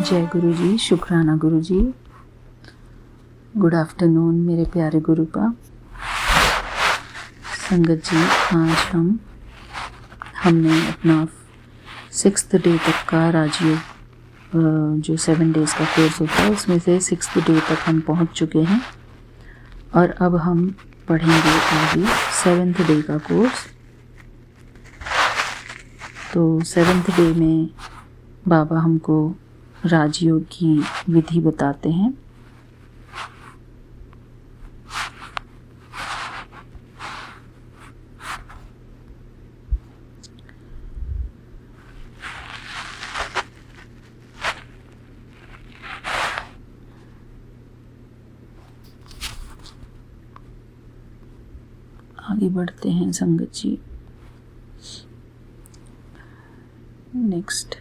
जय गुरु जी, शुक्राना गुरु जी। Good afternoon मेरे प्यारे गुरुपा संगत जी। आज हमने अपना 6th डे तक का राजयोग जो 7 डेज़ का कोर्स होता है उसमें से 6th डे तक हम पहुंच चुके हैं और अब हम पढ़ेंगे आगे 7th डे का कोर्स। तो 7th डे में बाबा हमको राजयोग की विधि बताते हैं। आगे बढ़ते हैं संगत जी। नेक्स्ट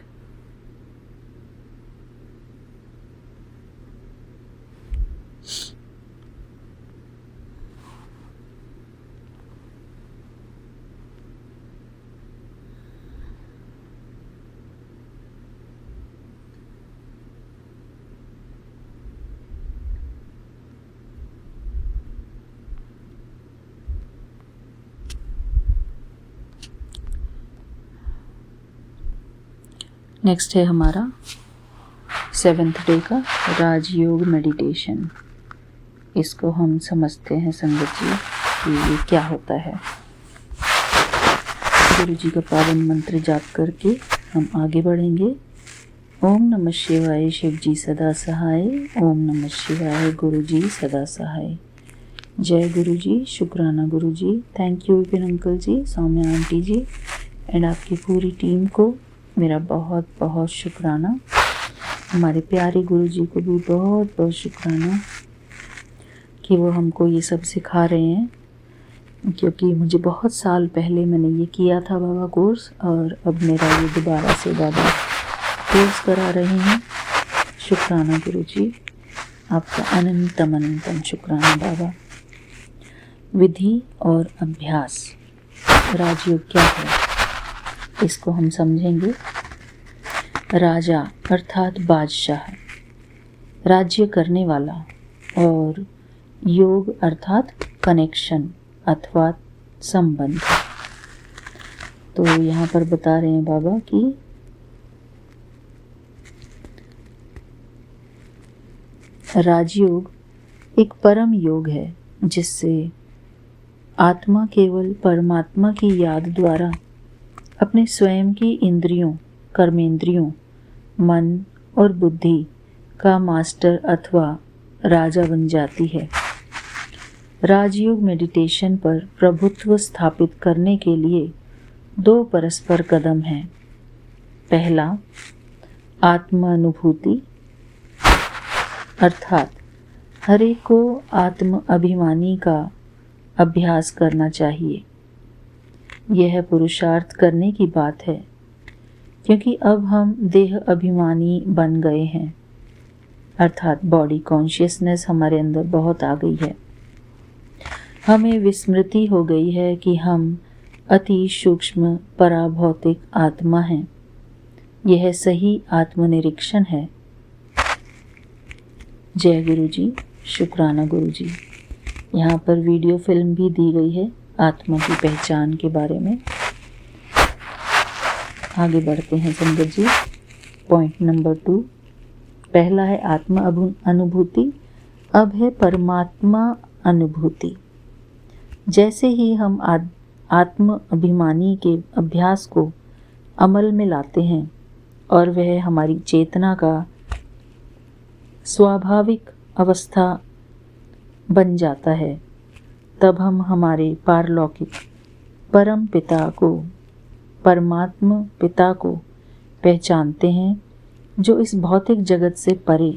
नेक्स्ट है हमारा 7th डे का राजयोग मेडिटेशन। इसको हम समझते हैं संगत जी कि ये क्या होता है। गुरु जी का पावन मंत्र जाप करके हम आगे बढ़ेंगे। ओम नमः शिवाय, शिव जी सदा सहाय। ओम नमः शिवाय, गुरु जी सदा सहाय। जय गुरु जी, शुक्राना Guru ji. Thank you Vipin uncle ji, Saumya aunty ji and आपकी पूरी टीम को मेरा बहुत बहुत शुक्राना। हमारे प्यारे गुरु जी को भी बहुत बहुत शुक्राना कि वो हमको ये सब सिखा रहे हैं, क्योंकि मुझे बहुत साल पहले मैंने ये किया था बाबा कोर्स और अब मेरा ये दोबारा से बाबा कोर्स करा रहे हैं। शुक्राना गुरु जी, आपका अनंतम अनंतम शुक्राना बाबा। विधि और अभ्यास, राजयोग क्या है इसको हम समझेंगे। राजा अर्थात बादशाह, राज्य करने वाला, और योग अर्थात कनेक्शन अथवा संबंध। तो यहाँ पर बता रहे हैं बाबा कि राजयोग एक परम योग है जिससे आत्मा केवल परमात्मा की याद द्वारा अपने स्वयं की इंद्रियों, कर्मेंद्रियों, मन और बुद्धि का मास्टर अथवा राजा बन जाती है। राजयोग मेडिटेशन पर प्रभुत्व स्थापित करने के लिए 2 परस्पर कदम हैं। पहला, आत्म अनुभूति, अर्थात हर एक को आत्म अभिमानी का अभ्यास करना चाहिए। यह पुरुषार्थ करने की बात है, क्योंकि अब हम देह अभिमानी बन गए हैं, अर्थात बॉडी कॉन्शियसनेस हमारे अंदर बहुत आ गई है। हमें विस्मृति हो गई है कि हम अति सूक्ष्म पराभौतिक आत्मा हैं। यह सही आत्मनिरीक्षण है। जय गुरु जी, शुक्राना गुरु जी। यहाँ पर वीडियो फिल्म भी दी गई है आत्मा की पहचान के बारे में। आगे बढ़ते हैं संगत जी। पॉइंट नंबर 2, पहला है आत्मा अनुभूति, अब है परमात्मा अनुभूति। जैसे ही हम आत्म अभिमानी के अभ्यास को अमल में लाते हैं और वह हमारी चेतना का स्वाभाविक अवस्था बन जाता है, तब हम हमारे पारलौकिक परम पिता को, परमात्मा पिता को पहचानते हैं, जो इस भौतिक जगत से परे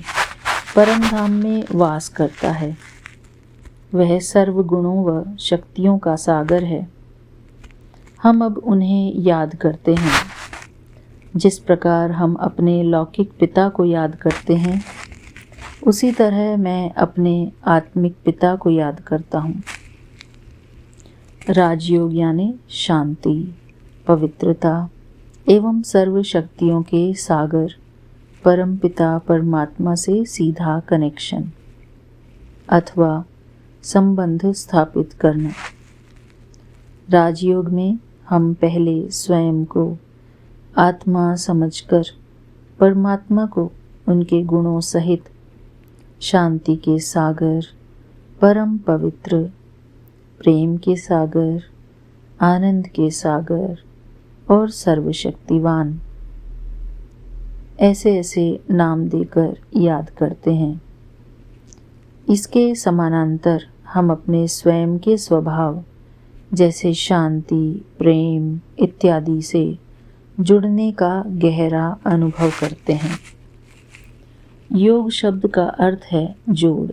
परम धाम में वास करता है। वह सर्व गुणों व शक्तियों का सागर है। हम अब उन्हें याद करते हैं। जिस प्रकार हम अपने लौकिक पिता को याद करते हैं, उसी तरह मैं अपने आत्मिक पिता को याद करता हूँ। राजयोग यानी शांति, पवित्रता एवं सर्व शक्तियों के सागर परमपिता परमात्मा से सीधा कनेक्शन अथवा संबंध स्थापित करना। राजयोग में हम पहले स्वयं को आत्मा समझकर परमात्मा को उनके गुणों सहित शांति के सागर, परम पवित्र, प्रेम के सागर, आनंद के सागर और सर्वशक्तिवान ऐसे ऐसे नाम देकर याद करते हैं। इसके समानांतर हम अपने स्वयं के स्वभाव जैसे शांति, प्रेम इत्यादि से जुड़ने का गहरा अनुभव करते हैं। योग शब्द का अर्थ है जोड़।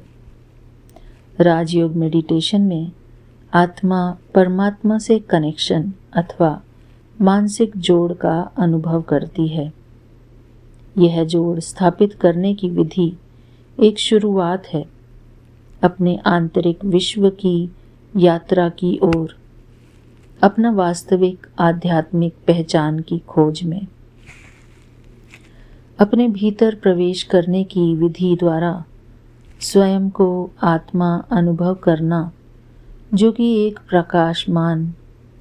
राजयोग मेडिटेशन में आत्मा परमात्मा से कनेक्शन अथवा मानसिक जोड़ का अनुभव करती है। यह जोड़ स्थापित करने की विधि एक शुरुआत है अपने आंतरिक विश्व की यात्रा की ओर, अपना वास्तविक आध्यात्मिक पहचान की खोज में। अपने भीतर प्रवेश करने की विधि द्वारा स्वयं को आत्मा अनुभव करना, जो कि एक प्रकाशमान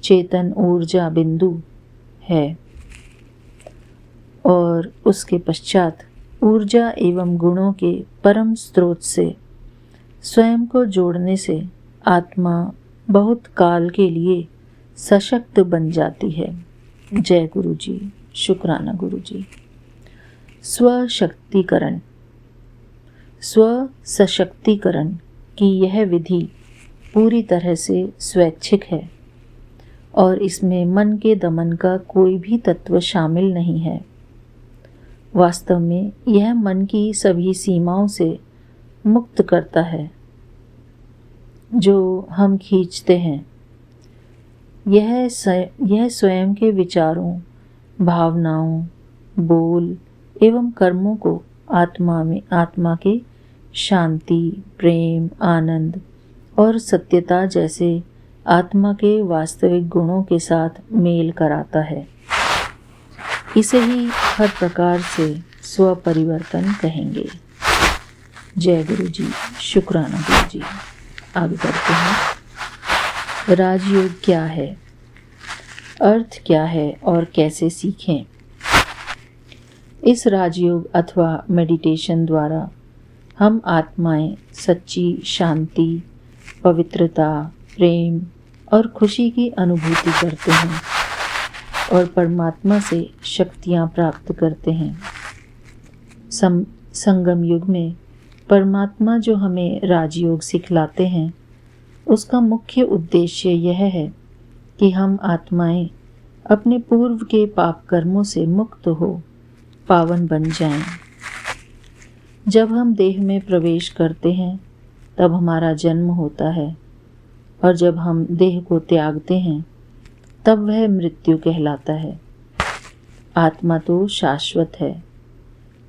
चेतन ऊर्जा बिंदु है, और उसके पश्चात ऊर्जा एवं गुणों के परम स्रोत से स्वयं को जोड़ने से आत्मा बहुत काल के लिए सशक्त बन जाती है। जय गुरु जी, शुक्राना गुरु जी। स्वशक्तिकरण, स्व सशक्तिकरण की यह विधि पूरी तरह से स्वैच्छिक है और इसमें मन के दमन का कोई भी तत्व शामिल नहीं है। वास्तव में यह मन की सभी सीमाओं से मुक्त करता है जो हम खींचते हैं। यह स्वयं के विचारों, भावनाओं, बोल एवं कर्मों को आत्मा के शांति, प्रेम, आनंद और सत्यता जैसे आत्मा के वास्तविक गुणों के साथ मेल कराता है। इसे ही हर प्रकार से स्वपरिवर्तन कहेंगे। जय गुरु जी, शुक्राना गुरु जी। आगे बढ़ते हैं। राजयोग क्या है, अर्थ क्या है और कैसे सीखें? इस राजयोग अथवा मेडिटेशन द्वारा हम आत्माएं सच्ची शांति, पवित्रता, प्रेम और खुशी की अनुभूति करते हैं और परमात्मा से शक्तियाँ प्राप्त करते हैं। संगम युग में परमात्मा जो हमें राजयोग सिखलाते हैं, उसका मुख्य उद्देश्य यह है कि हम आत्माएं अपने पूर्व के पाप कर्मों से मुक्त हो पावन बन जाएं। जब हम देह में प्रवेश करते हैं तब हमारा जन्म होता है, और जब हम देह को त्यागते हैं तब वह मृत्यु कहलाता है। आत्मा तो शाश्वत है,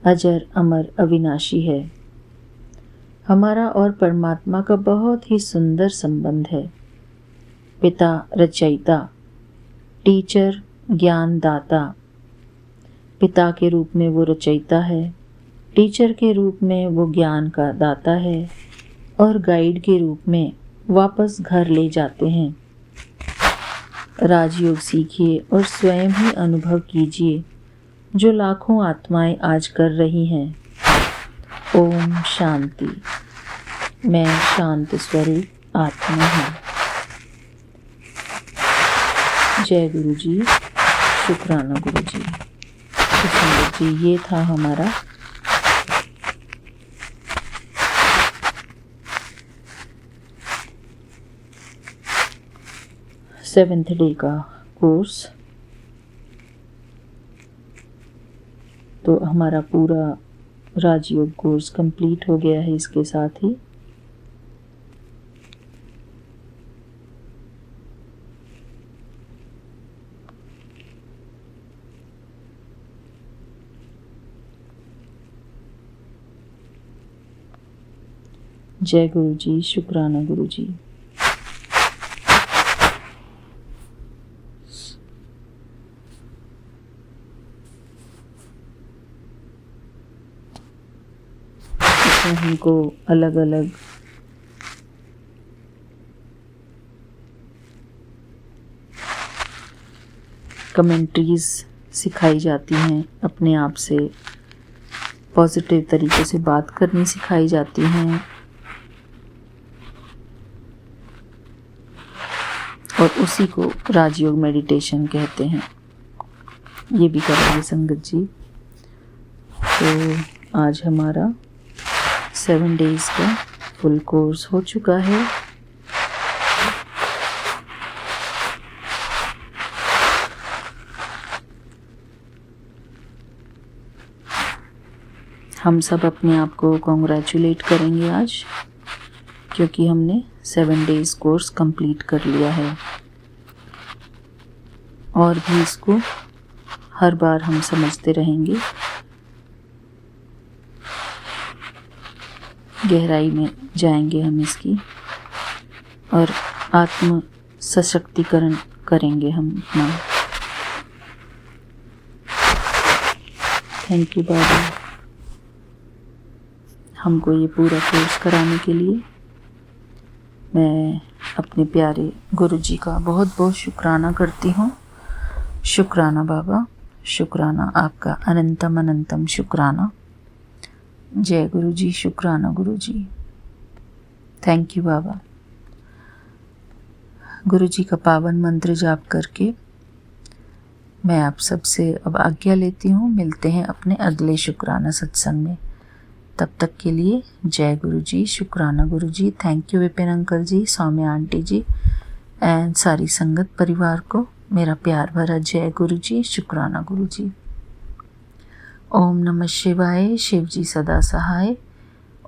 अजर अमर अविनाशी है। हमारा और परमात्मा का बहुत ही सुंदर संबंध है। पिता रचयिता, टीचर ज्ञानदाता। पिता के रूप में वो रचयिता है, टीचर के रूप में वो ज्ञान का दाता है, और गाइड के रूप में वापस घर ले जाते हैं। राजयोग सीखिए और स्वयं ही अनुभव कीजिए जो लाखों आत्माएं आज कर रही हैं। ओम शांति। मैं शांत स्वरूप आत्मा हूँ। जय गुरु जी, शुक्राना गुरु जी। सुंदर जी, ये था हमारा सेवेंथ डे का कोर्स। तो हमारा पूरा राजयोग कोर्स कंप्लीट हो गया है इसके साथ ही। जय गुरु जी, शुक्राना गुरु जी। इसमें हमको अलग अलग कमेंट्रीज सिखाई जाती हैं, अपने आप से पॉजिटिव तरीके से बात करनी सिखाई जाती हैं, और उसी को राजयोग मेडिटेशन कहते हैं। ये भी करेंगे संगत जी। तो आज हमारा 7 डेज़ का फुल कोर्स हो चुका है। हम सब अपने आप को कॉन्ग्रेचुलेट करेंगे आज, क्योंकि हमने 7 डेज़ कोर्स कंप्लीट कर लिया है। और भी इसको हर बार हम समझते रहेंगे, गहराई में जाएंगे हम इसकी, और आत्म सशक्तिकरण करेंगे हम अपना। थैंक यू बाबा, हमको ये पूरा कोर्स कराने के लिए। मैं अपने प्यारे गुरुजी का बहुत बहुत शुक्राना करती हूँ। शुक्राना बाबा, शुक्राना, आपका अनंतम अनंतम शुक्राना। जय गुरुजी, शुक्राना गुरुजी। थैंक यू बाबा। गुरुजी का पावन मंत्र जाप करके मैं आप सबसे अब आज्ञा लेती हूँ। मिलते हैं अपने अगले शुक्राना सत्संग में। तब तक के लिए जय गुरुजी, शुक्राना Guruji. Thank you Vipin uncle ji, Saumya aunty ji and सारी संगत परिवार को मेरा प्यार भरा जय गुरुजी, शुक्राना गुरुजी। ओम नमः शिवाय, शिव जी सदा सहाय।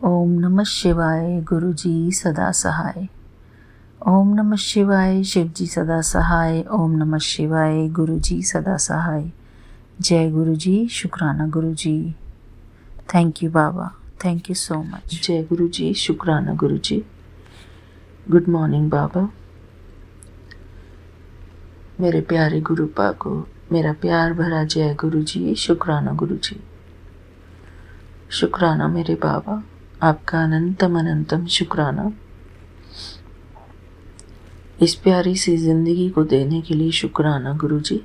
ओम नमः शिवाय, गुरुजी सदा सहाय। ओम नमः शिवाय, शिव जी सदा सहाय। ओम नमः शिवाय, गुरुजी सदा सहाय। जय गुरुजी, शुक्राना गुरुजी। थैंक यू बाबा, थैंक यू सो मच। जय गुरुजी, शुक्राना गुरुजी। गुड मॉर्निंग बाबा। मेरे प्यारे गुरुपा को मेरा प्यार भरा जय गुरुजी, शुक्राना गुरुजी। शुक्राना मेरे बाबा, आपका अनंतम अनंतम शुक्राना। इस प्यारी सी जिंदगी को देने के लिए शुक्राना गुरुजी।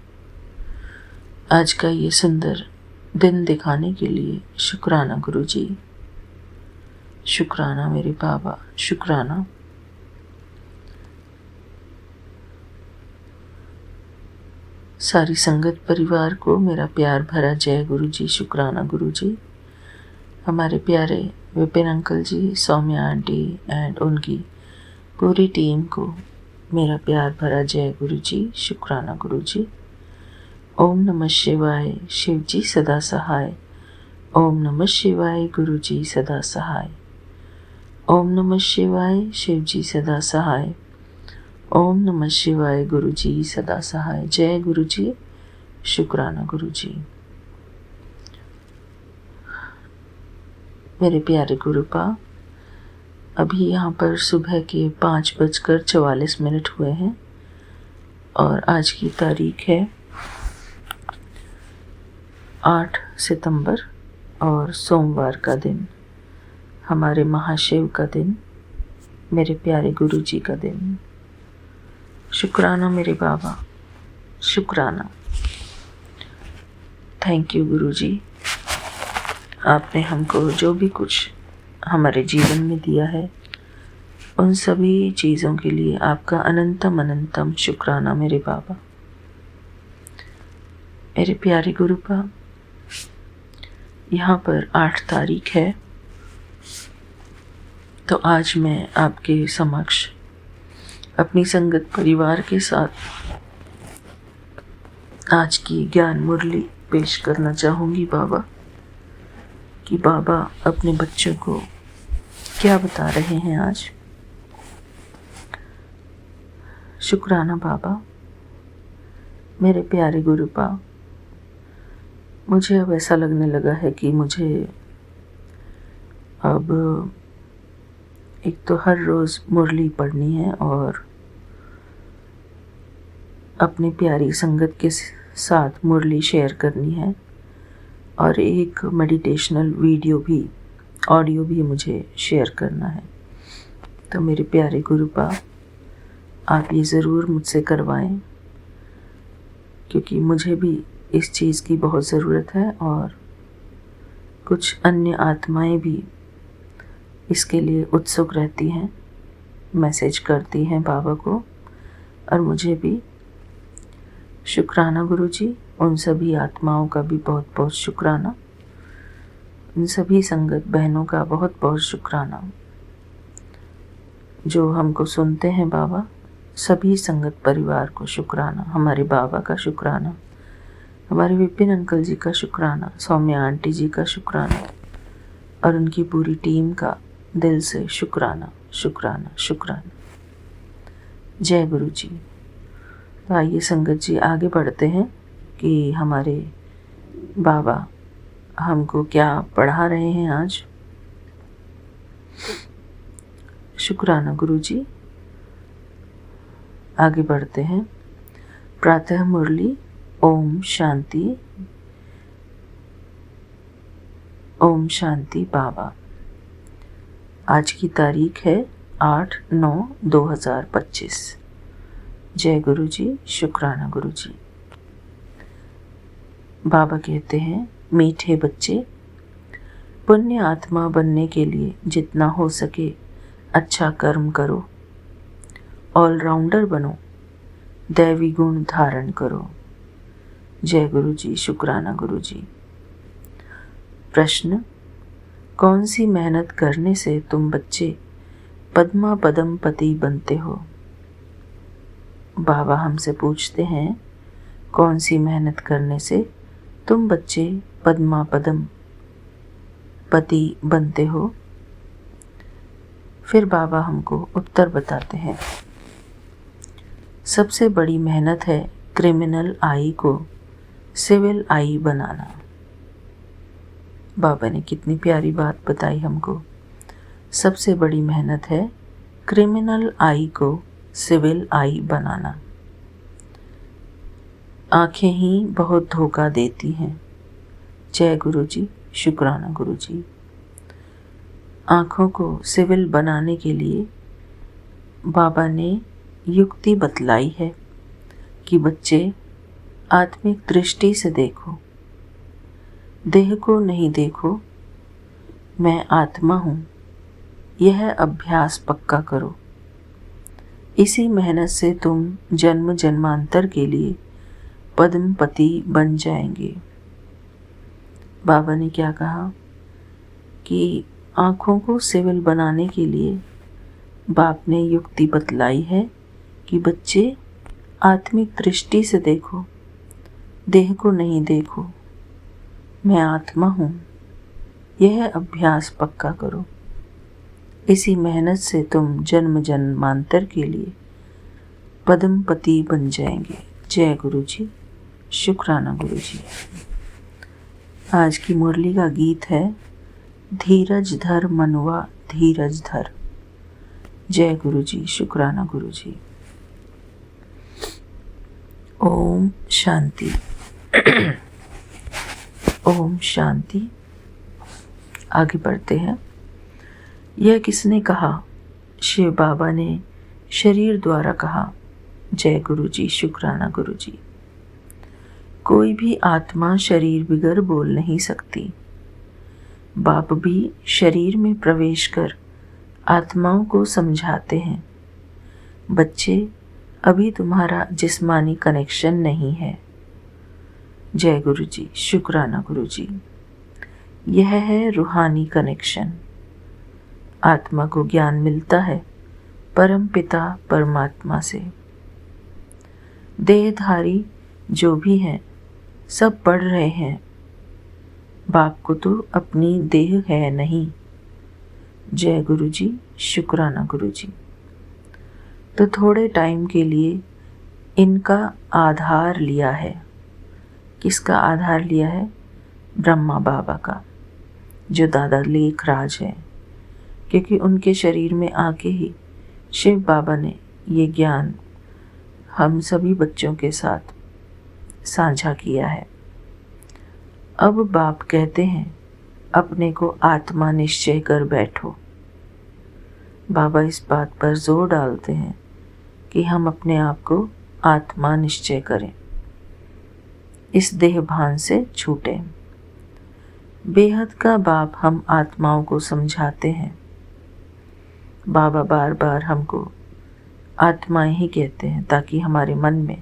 आज का ये सुंदर दिन दिखाने के लिए शुक्राना गुरुजी। शुक्राना मेरे बाबा, शुक्राना। सारी संगत परिवार को मेरा प्यार भरा जय गुरुजी, शुक्राना गुरुजी। हमारे प्यारे Vipin uncle ji, Saumya aunty and उनकी पूरी टीम को मेरा प्यार भरा जय गुरुजी, शुक्राना गुरुजी। ओम नमः शिवाय, शिव जी सदा सहाय। ओम नमः शिवाय, गुरुजी सदा सहाय। ओम नमः शिवाय, शिव जी सदा सहाय। ओम नमः शिवाय, गुरुजी सदा सहाय। जय गुरुजी, शुक्राना गुरुजी। मेरे प्यारे गुरुपा, अभी यहाँ पर सुबह के 5:44 हुए हैं और आज की तारीख है 8 सितंबर और सोमवार का दिन, हमारे महाशिव का दिन, मेरे प्यारे गुरुजी का दिन। शुक्राना मेरे बाबा, शुक्राना। थैंक यू गुरुजी, आपने हमको जो भी कुछ हमारे जीवन में दिया है उन सभी चीज़ों के लिए आपका अनंतम अनंतम शुक्राना मेरे बाबा। मेरे प्यारे गुरुपा, यहाँ पर 8 तारीख है, तो आज मैं आपके समक्ष अपनी संगत परिवार के साथ आज की ज्ञान मुरली पेश करना चाहूँगी बाबा, कि बाबा अपने बच्चों को क्या बता रहे हैं आज। शुक्राना बाबा। मेरे प्यारे गुरुपा, मुझे अब ऐसा लगने लगा है कि मुझे अब एक तो हर रोज़ मुरली पढ़नी है और अपनी प्यारी संगत के साथ मुरली शेयर करनी है, और एक मेडिटेशनल वीडियो भी ऑडियो भी मुझे शेयर करना है। तो मेरे प्यारे गुरुपा, आप ये ज़रूर मुझसे करवाएं, क्योंकि मुझे भी इस चीज़ की बहुत ज़रूरत है और कुछ अन्य आत्माएं भी इसके लिए उत्सुक रहती हैं, मैसेज करती हैं बाबा को, और मुझे भी शुक्राना गुरुजी। उन सभी आत्माओं का भी बहुत बहुत शुक्राना, उन सभी संगत बहनों का बहुत बहुत शुक्राना जो हमको सुनते हैं बाबा। सभी संगत परिवार को शुक्राना, हमारे बाबा का शुक्राना, हमारे विपिन अंकल जी का शुक्राना, सौम्या आंटी जी का शुक्राना और उनकी पूरी टीम का दिल से शुक्राना शुक्राना शुक्राना। जय गुरु जी। तो आइए संगत जी आगे बढ़ते हैं कि हमारे बाबा हमको क्या पढ़ा रहे हैं आज। शुक्राना गुरु जी। आगे बढ़ते हैं। प्रातः मुरली। ओम शांति। ओम शांति बाबा। आज की तारीख है 8/9/2025। जय गुरु जी। शुक्राना गुरु जी। बाबा कहते हैं, मीठे बच्चे, पुण्य आत्मा बनने के लिए जितना हो सके अच्छा कर्म करो, ऑलराउंडर बनो, दैवी गुण धारण करो। जय गुरु जी। शुक्राना गुरु जी। प्रश्न, कौन सी मेहनत करने से तुम बच्चे पद्मा पदम पति बनते हो? बाबा हमसे पूछते हैं, कौन सी मेहनत करने से तुम बच्चे पद्मा पदम पति बनते हो? फिर बाबा हमको उत्तर बताते हैं, सबसे बड़ी मेहनत है क्रिमिनल आई को सिविल आई बनाना। बाबा ने कितनी प्यारी बात बताई हमको। सबसे बड़ी मेहनत है क्रिमिनल आई को सिविल आई बनाना। आंखें ही बहुत धोखा देती हैं। जय गुरु जी। शुक्राना गुरु जी। आँखों को सिविल बनाने के लिए बाबा ने युक्ति बतलाई है कि बच्चे आत्मिक दृष्टि से देखो, देह को नहीं देखो, मैं आत्मा हूँ, यह अभ्यास पक्का करो। इसी मेहनत से तुम जन्म जन्मांतर के लिए पद्मपति बन जाएंगे। बाबा ने क्या कहा कि आँखों को सिविल बनाने के लिए बाप ने युक्ति बतलाई है कि बच्चे आत्मिक दृष्टि से देखो, देह को नहीं देखो, मैं आत्मा हूँ, यह अभ्यास पक्का करो। इसी मेहनत से तुम जन्म जन्मांतर के लिए पद्मपति बन जाएंगे। जय गुरु जी। शुक्राना गुरु जी। आज की मुरली का गीत है, धीरज धर मनुआ धीरज धर। जय गुरु जी। शुक्राना गुरु जी। ओम शांति। ओम शांति। आगे बढ़ते हैं। यह किसने कहा? शिव बाबा ने शरीर द्वारा कहा। जय गुरु जी। शुक्राना गुरु जी। कोई भी आत्मा शरीर बिगर बोल नहीं सकती। बाप भी शरीर में प्रवेश कर आत्माओं को समझाते हैं, बच्चे अभी तुम्हारा जिस्मानी कनेक्शन नहीं है। जय गुरु जी। शुक्राना गुरु जी। यह है रूहानी कनेक्शन। आत्मा को ज्ञान मिलता है परम पिता परमात्मा से। देहधारी जो भी हैं सब पढ़ रहे हैं, बाप को तो अपनी देह है नहीं। जय गुरु जी। शुक्राना गुरु जी। तो थोड़े टाइम के लिए इनका आधार लिया है। किसका आधार लिया है? ब्रह्मा बाबा का, जो दादा लेख राज है, क्योंकि उनके शरीर में आके ही शिव बाबा ने ये ज्ञान हम सभी बच्चों के साथ साझा किया है। अब बाप कहते हैं अपने को आत्मा निश्चय कर बैठो। बाबा इस बात पर जोर डालते हैं कि हम अपने आप को आत्मा निश्चय करें, इस देह भान से छूटें। बेहद का बाप हम आत्माओं को समझाते हैं। बाबा बार बार हमको आत्माएं ही कहते हैं ताकि हमारे मन में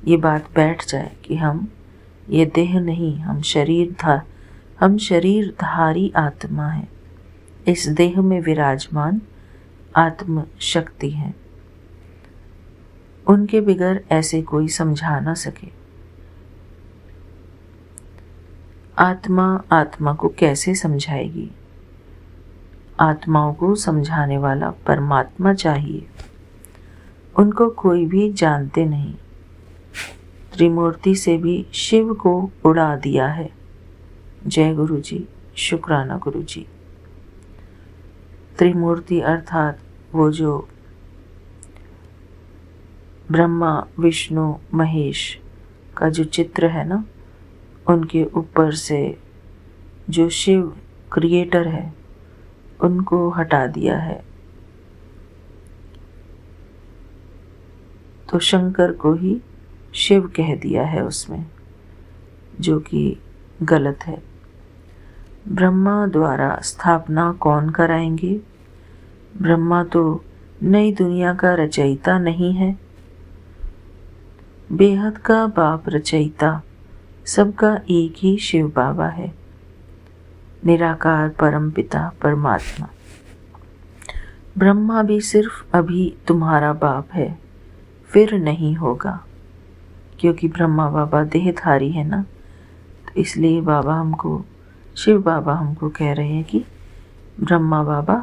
ये बात बैठ जाए कि हम ये देह नहीं, हम शरीरधारी आत्मा हैं। इस देह में विराजमान आत्म शक्ति है, उनके बिगर ऐसे कोई समझा ना सके। आत्मा को कैसे समझाएगी? आत्माओं को समझाने वाला परमात्मा चाहिए। उनको कोई भी जानते नहीं। त्रिमूर्ति से भी शिव को उड़ा दिया है। जय गुरु जी, शुक्राना गुरु जी। त्रिमूर्ति अर्थात वो जो ब्रह्मा विष्णु महेश का जो चित्र है ना, उनके ऊपर से जो शिव क्रिएटर है उनको हटा दिया है, तो शंकर को ही शिव कह दिया है उसमें, जो कि गलत है। ब्रह्मा द्वारा स्थापना कौन कराएंगे? ब्रह्मा तो नई दुनिया का रचयिता नहीं है। बेहद का बाप रचयिता सबका एक ही शिव बाबा है, निराकार परम पिता परमात्मा। ब्रह्मा भी सिर्फ अभी तुम्हारा बाप है, फिर नहीं होगा, क्योंकि ब्रह्मा बाबा देहधारी है ना, तो इसलिए शिव बाबा हमको कह रहे हैं कि ब्रह्मा बाबा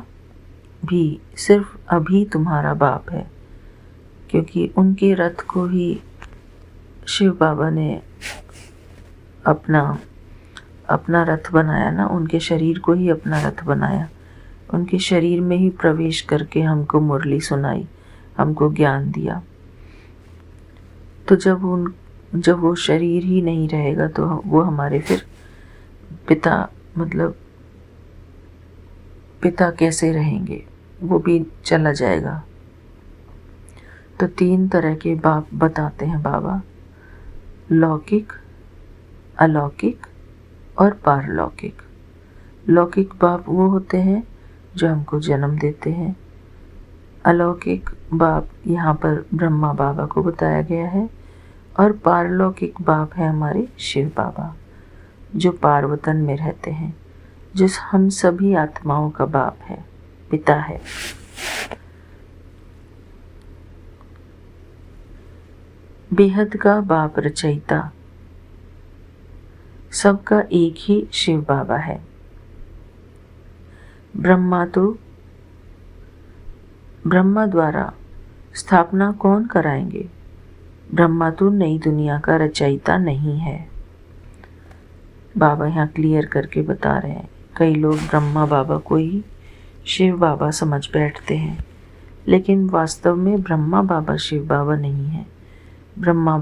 भी सिर्फ अभी तुम्हारा बाप है, क्योंकि उनके रथ को ही शिव बाबा ने अपना रथ बनाया ना, उनके शरीर को ही अपना रथ बनाया, उनके शरीर में ही प्रवेश करके हमको मुरली सुनाई, हमको ज्ञान दिया। तो जब वो शरीर ही नहीं रहेगा तो वो हमारे फिर पिता कैसे रहेंगे? वो भी चला जाएगा। तो 3 तरह के बाप बताते हैं बाबा, लौकिक, अलौकिक और पारलौकिक। लौकिक बाप वो होते हैं जो हमको जन्म देते हैं। अलौकिक बाप यहाँ पर ब्रह्मा बाबा को बताया गया है, और पारलौकिक बाप है हमारे शिव बाबा, जो पार्वतन में रहते हैं, जो हम सभी आत्माओं का बाप है, पिता है। बेहद का बाप रचयिता सबका एक ही शिव बाबा है। ब्रह्मा द्वारा स्थापना कौन कराएंगे? ब्रह्मा तो नई दुनिया का रचयिता नहीं है। बाबा यहाँ क्लियर करके बता रहे हैं। कई लोग ब्रह्मा बाबा को ही शिव बाबा समझ बैठते हैं, लेकिन वास्तव में ब्रह्मा बाबा शिव बाबा नहीं है। ब्रह्मा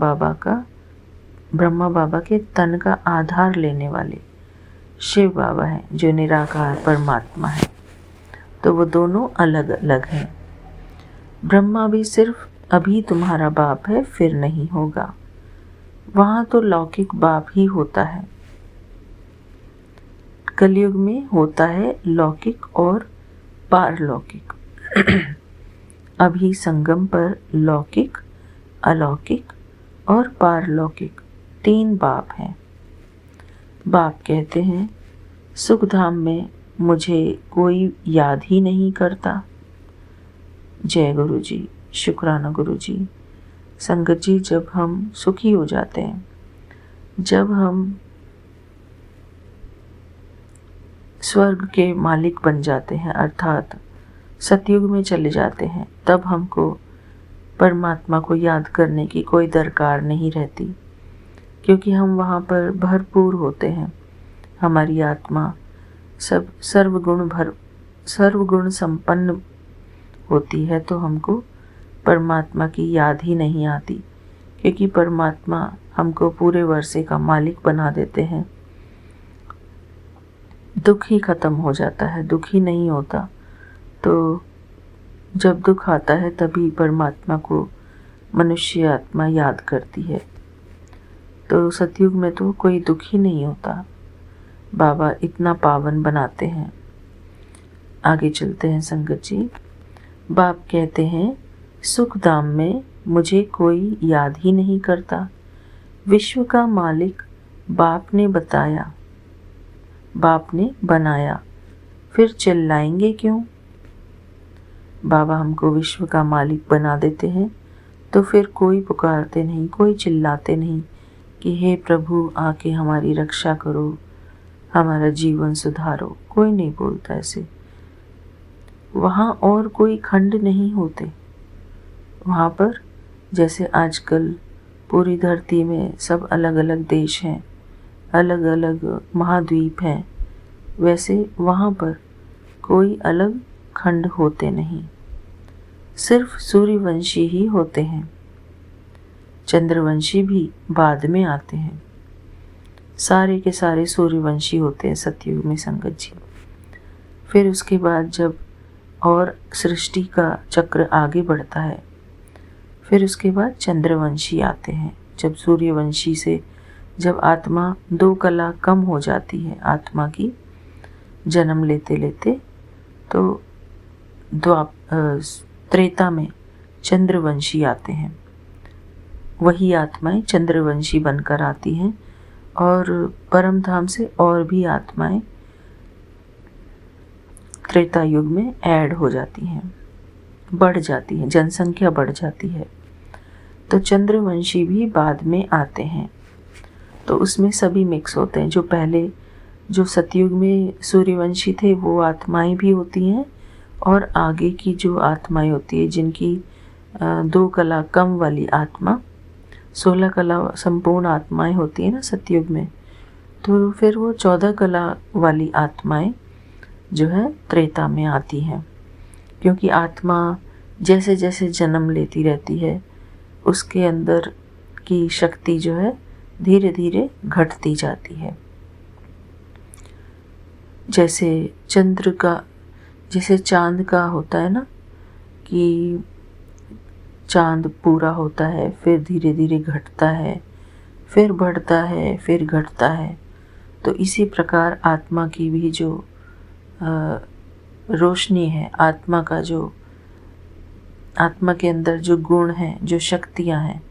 बाबा के तन का आधार लेने वाले शिव बाबा हैं, जो निराकार परमात्मा है। तो वो दोनों अलग अलग हैं। ब्रह्मा भी सिर्फ अभी तुम्हारा बाप है, फिर नहीं होगा। वहाँ तो लौकिक बाप ही होता है। कलयुग में होता है लौकिक और पारलौकिक। अभी संगम पर लौकिक, अलौकिक और पारलौकिक 3 बाप हैं। बाप कहते हैं, सुखधाम में मुझे कोई याद ही नहीं करता। जय गुरु जी, शुक्राना गुरु जी। संगत जी, जब हम सुखी हो जाते हैं, जब हम स्वर्ग के मालिक बन जाते हैं, अर्थात सतयुग में चले जाते हैं, तब हमको परमात्मा को याद करने की कोई दरकार नहीं रहती, क्योंकि हम वहाँ पर भरपूर होते हैं। हमारी आत्मा सब सर्वगुण संपन्न होती है, तो हमको परमात्मा की याद ही नहीं आती, क्योंकि परमात्मा हमको पूरे वर्षे का मालिक बना देते हैं। दुख ही खत्म हो जाता है, दुख ही नहीं होता। तो जब दुख आता है तभी परमात्मा को मनुष्य आत्मा याद करती है। तो सतयुग में तो कोई दुख ही नहीं होता। बाबा इतना पावन बनाते हैं। आगे चलते हैं संगत जी। बाप कहते हैं, सुख धाम में मुझे कोई याद ही नहीं करता। विश्व का मालिक बाप ने बताया, बाप ने बनाया, फिर चिल्लाएंगे क्यों? बाबा हमको विश्व का मालिक बना देते हैं तो फिर कोई पुकारते नहीं, कोई चिल्लाते नहीं कि हे प्रभु आके हमारी रक्षा करो, हमारा जीवन सुधारो। कोई नहीं बोलता ऐसे। वहाँ और कोई खंड नहीं होते। वहाँ पर जैसे आजकल पूरी धरती में सब अलग अलग देश हैं, अलग अलग महाद्वीप हैं, वैसे वहाँ पर कोई अलग खंड होते नहीं। सिर्फ सूर्यवंशी ही होते हैं। चंद्रवंशी भी बाद में आते हैं। सारे के सारे सूर्यवंशी होते हैं सतयुग में संगत जी। फिर उसके बाद जब और सृष्टि का चक्र आगे बढ़ता है, फिर उसके बाद चंद्रवंशी आते हैं। जब सूर्यवंशी से जब आत्मा 2 कला कम हो जाती है आत्मा की, जन्म लेते लेते, तो त्रेता में चंद्रवंशी आते हैं। वही आत्माएं चंद्रवंशी बनकर आती हैं और परम धाम से और भी आत्माएं त्रेता युग में ऐड हो जाती हैं, बढ़ जाती हैं, जनसंख्या बढ़ जाती है। तो चंद्रवंशी भी बाद में आते हैं। तो उसमें सभी मिक्स होते हैं। जो पहले जो सतयुग में सूर्यवंशी थे वो आत्माएं भी होती हैं, और आगे की जो आत्माएं होती है जिनकी 2 कला कम वाली आत्मा, 16 कला संपूर्ण आत्माएं होती है ना सतयुग में, तो फिर वो 14 कला वाली आत्माएं जो है त्रेता में आती हैं। क्योंकि आत्मा जैसे जैसे जन्म लेती रहती है उसके अंदर की शक्ति जो है धीरे धीरे घटती जाती है। जैसे जैसे चांद का होता है ना कि चांद पूरा होता है, फिर धीरे धीरे घटता है, फिर बढ़ता है, फिर घटता है। तो इसी प्रकार आत्मा की भी जो रोशनी है, आत्मा के अंदर जो गुण हैं, जो शक्तियां हैं,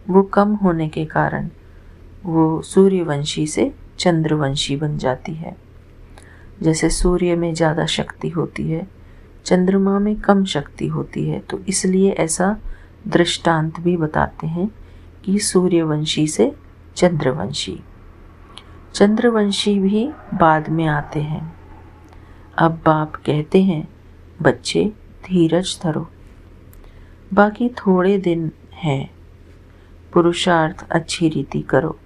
वो कम होने के कारण वो सूर्यवंशी से चंद्रवंशी बन जाती है। जैसे सूर्य में ज़्यादा शक्ति होती है, चंद्रमा में कम शक्ति होती है। तो इसलिए ऐसा दृष्टांत भी बताते हैं कि सूर्यवंशी से चंद्रवंशी भी बाद में आते हैं। अब बाप कहते हैं, बच्चे धीरज धरो, बाकी थोड़े दिन हैं, पुरुषार्थ अच्छी रीति करो।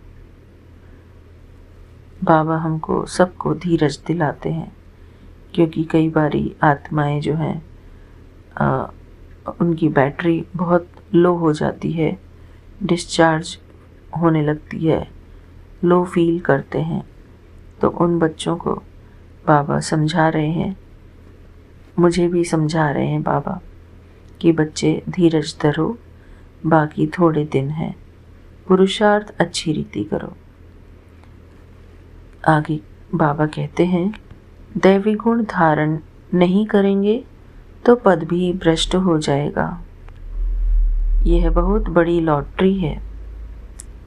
बाबा हमको सबको धीरज दिलाते हैं, क्योंकि कई बारी आत्माएं जो हैं उनकी बैटरी बहुत लो हो जाती है, डिस्चार्ज होने लगती है, लो फील करते हैं। तो उन बच्चों को बाबा समझा रहे हैं, मुझे भी समझा रहे हैं बाबा कि बच्चे धीरज धरो, बाकी थोड़े दिन हैं, पुरुषार्थ अच्छी रीति करो। आगे बाबा कहते हैं, दैवी गुण धारण नहीं करेंगे तो पद भी भ्रष्ट हो जाएगा। यह बहुत बड़ी लॉटरी है।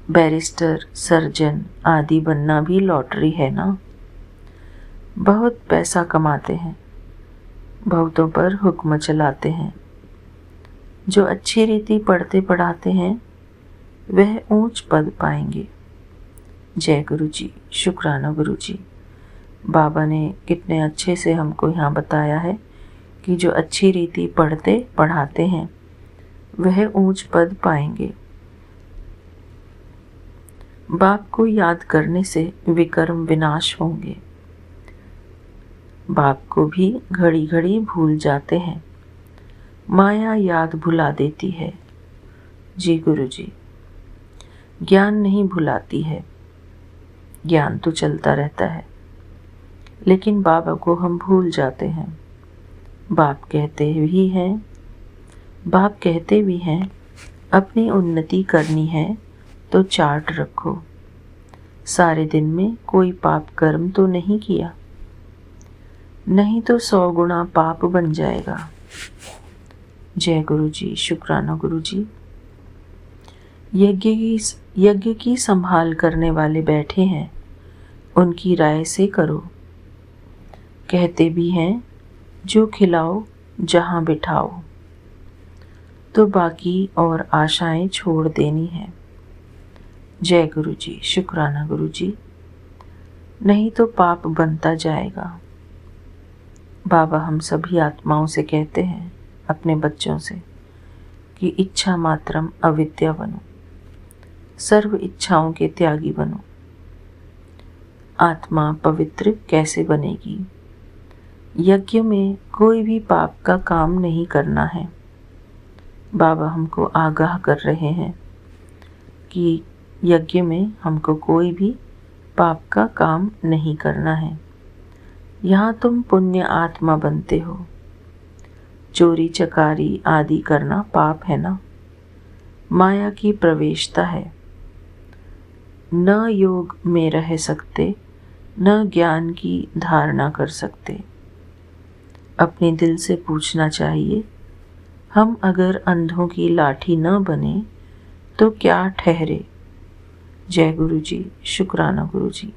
बैरिस्टर, सर्जन आदि बनना भी लॉटरी है ना। बहुत पैसा कमाते हैं, बहुतों पर हुक्म चलाते हैं। जो अच्छी रीति पढ़ते पढ़ाते हैं वह ऊंच पद पाएंगे। जय गुरु जी, शुक्राना गुरु जी। बाबा ने कितने अच्छे से हमको यहाँ बताया है कि जो अच्छी रीति पढ़ते पढ़ाते हैं वह ऊंच पद पाएंगे। बाप को याद करने से विकर्म विनाश होंगे। बाप को भी घड़ी घड़ी भूल जाते हैं, माया याद भुला देती है। जी गुरु जी, ज्ञान नहीं भुलाती है, ज्ञान तो चलता रहता है, लेकिन बाबा को हम भूल जाते हैं। बाप कहते भी हैं अपनी उन्नति करनी है तो चार्ट रखो। सारे दिन में कोई पाप कर्म तो नहीं किया, नहीं तो 100 गुना पाप बन जाएगा। जय गुरु जी, शुक्राना गुरु जी। यज्ञ की संभाल करने वाले बैठे हैं, उनकी राय से करो। कहते भी हैं जो खिलाओ जहाँ बिठाओ, तो बाकी और आशाएं छोड़ देनी है। जय गुरु जी, शुक्राना गुरु जी। नहीं तो पाप बनता जाएगा। बाबा हम सभी आत्माओं से कहते हैं, अपने बच्चों से, कि इच्छा मात्रम अविद्या बनो, सर्व इच्छाओं के त्यागी बनो। आत्मा पवित्र कैसे बनेगी? यज्ञ में कोई भी पाप का काम नहीं करना है। बाबा हमको आगाह कर रहे हैं कि यज्ञ में हमको कोई भी पाप का काम नहीं करना है। यहाँ तुम पुण्य आत्मा बनते हो। चोरी चकारी आदि करना पाप है ना, माया की प्रवेशता है। न योग में रह सकते, न ज्ञान की धारणा कर सकते। अपने दिल से पूछना चाहिए, हम अगर अंधों की लाठी न बने तो क्या ठहरे? जय गुरु जी, शुक्राना गुरु जी।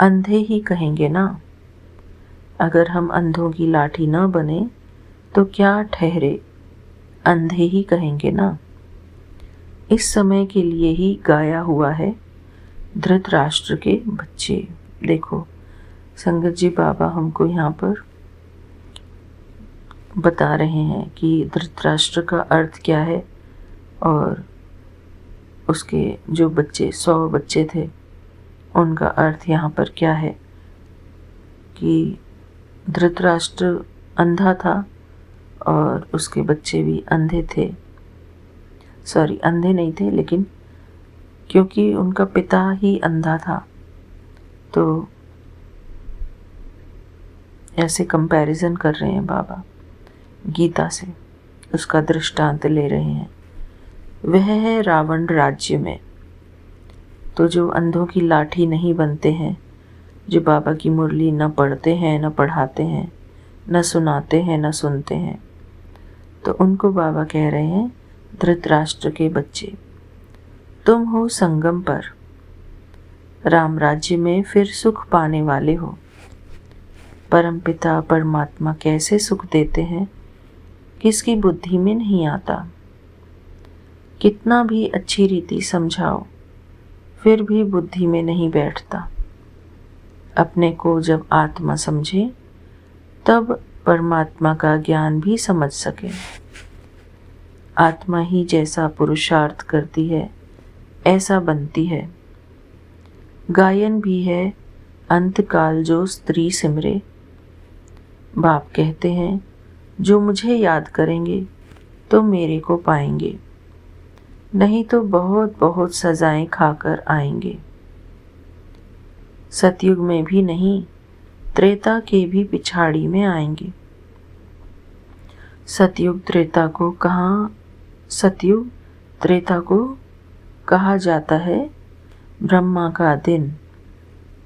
अंधे ही कहेंगे ना, अगर हम अंधों की लाठी न बने तो क्या ठहरे? अंधे ही कहेंगे ना। इस समय के लिए ही गाया हुआ है धृतराष्ट्र के बच्चे। देखो संगत जी, बाबा हमको यहाँ पर बता रहे हैं कि धृतराष्ट्र का अर्थ क्या है, और उसके जो बच्चे 100 बच्चे थे उनका अर्थ यहाँ पर क्या है। कि धृतराष्ट्र अंधा था और उसके बच्चे भी अंधे थे। सॉरी, अंधे नहीं थे, लेकिन क्योंकि उनका पिता ही अंधा था तो ऐसे कंपैरिजन कर रहे हैं बाबा गीता से, उसका दृष्टांत ले रहे हैं। वह है रावण राज्य में। तो जो अंधों की लाठी नहीं बनते हैं, जो बाबा की मुरली न पढ़ते हैं, न पढ़ाते हैं, न सुनाते हैं, न सुनते हैं, तो उनको बाबा कह रहे हैं धृतराष्ट्र के बच्चे, तुम हो संगम पर, राम राज्य में फिर सुख पाने वाले हो। परमपिता परमात्मा कैसे सुख देते हैं किसकी बुद्धि में नहीं आता। कितना भी अच्छी रीति समझाओ फिर भी बुद्धि में नहीं बैठता। अपने को जब आत्मा समझे तब परमात्मा का ज्ञान भी समझ सके। आत्मा ही जैसा पुरुषार्थ करती है ऐसा बनती है। गायन भी है अंतकाल जो स्त्री सिमरे। बाप कहते हैं जो मुझे याद करेंगे तो मेरे को पाएंगे, नहीं तो बहुत बहुत सजाएं खाकर आएंगे। सतयुग में भी नहीं, त्रेता के भी पिछाड़ी में आएंगे। सतयुग त्रेता को कहा जाता है ब्रह्मा का दिन।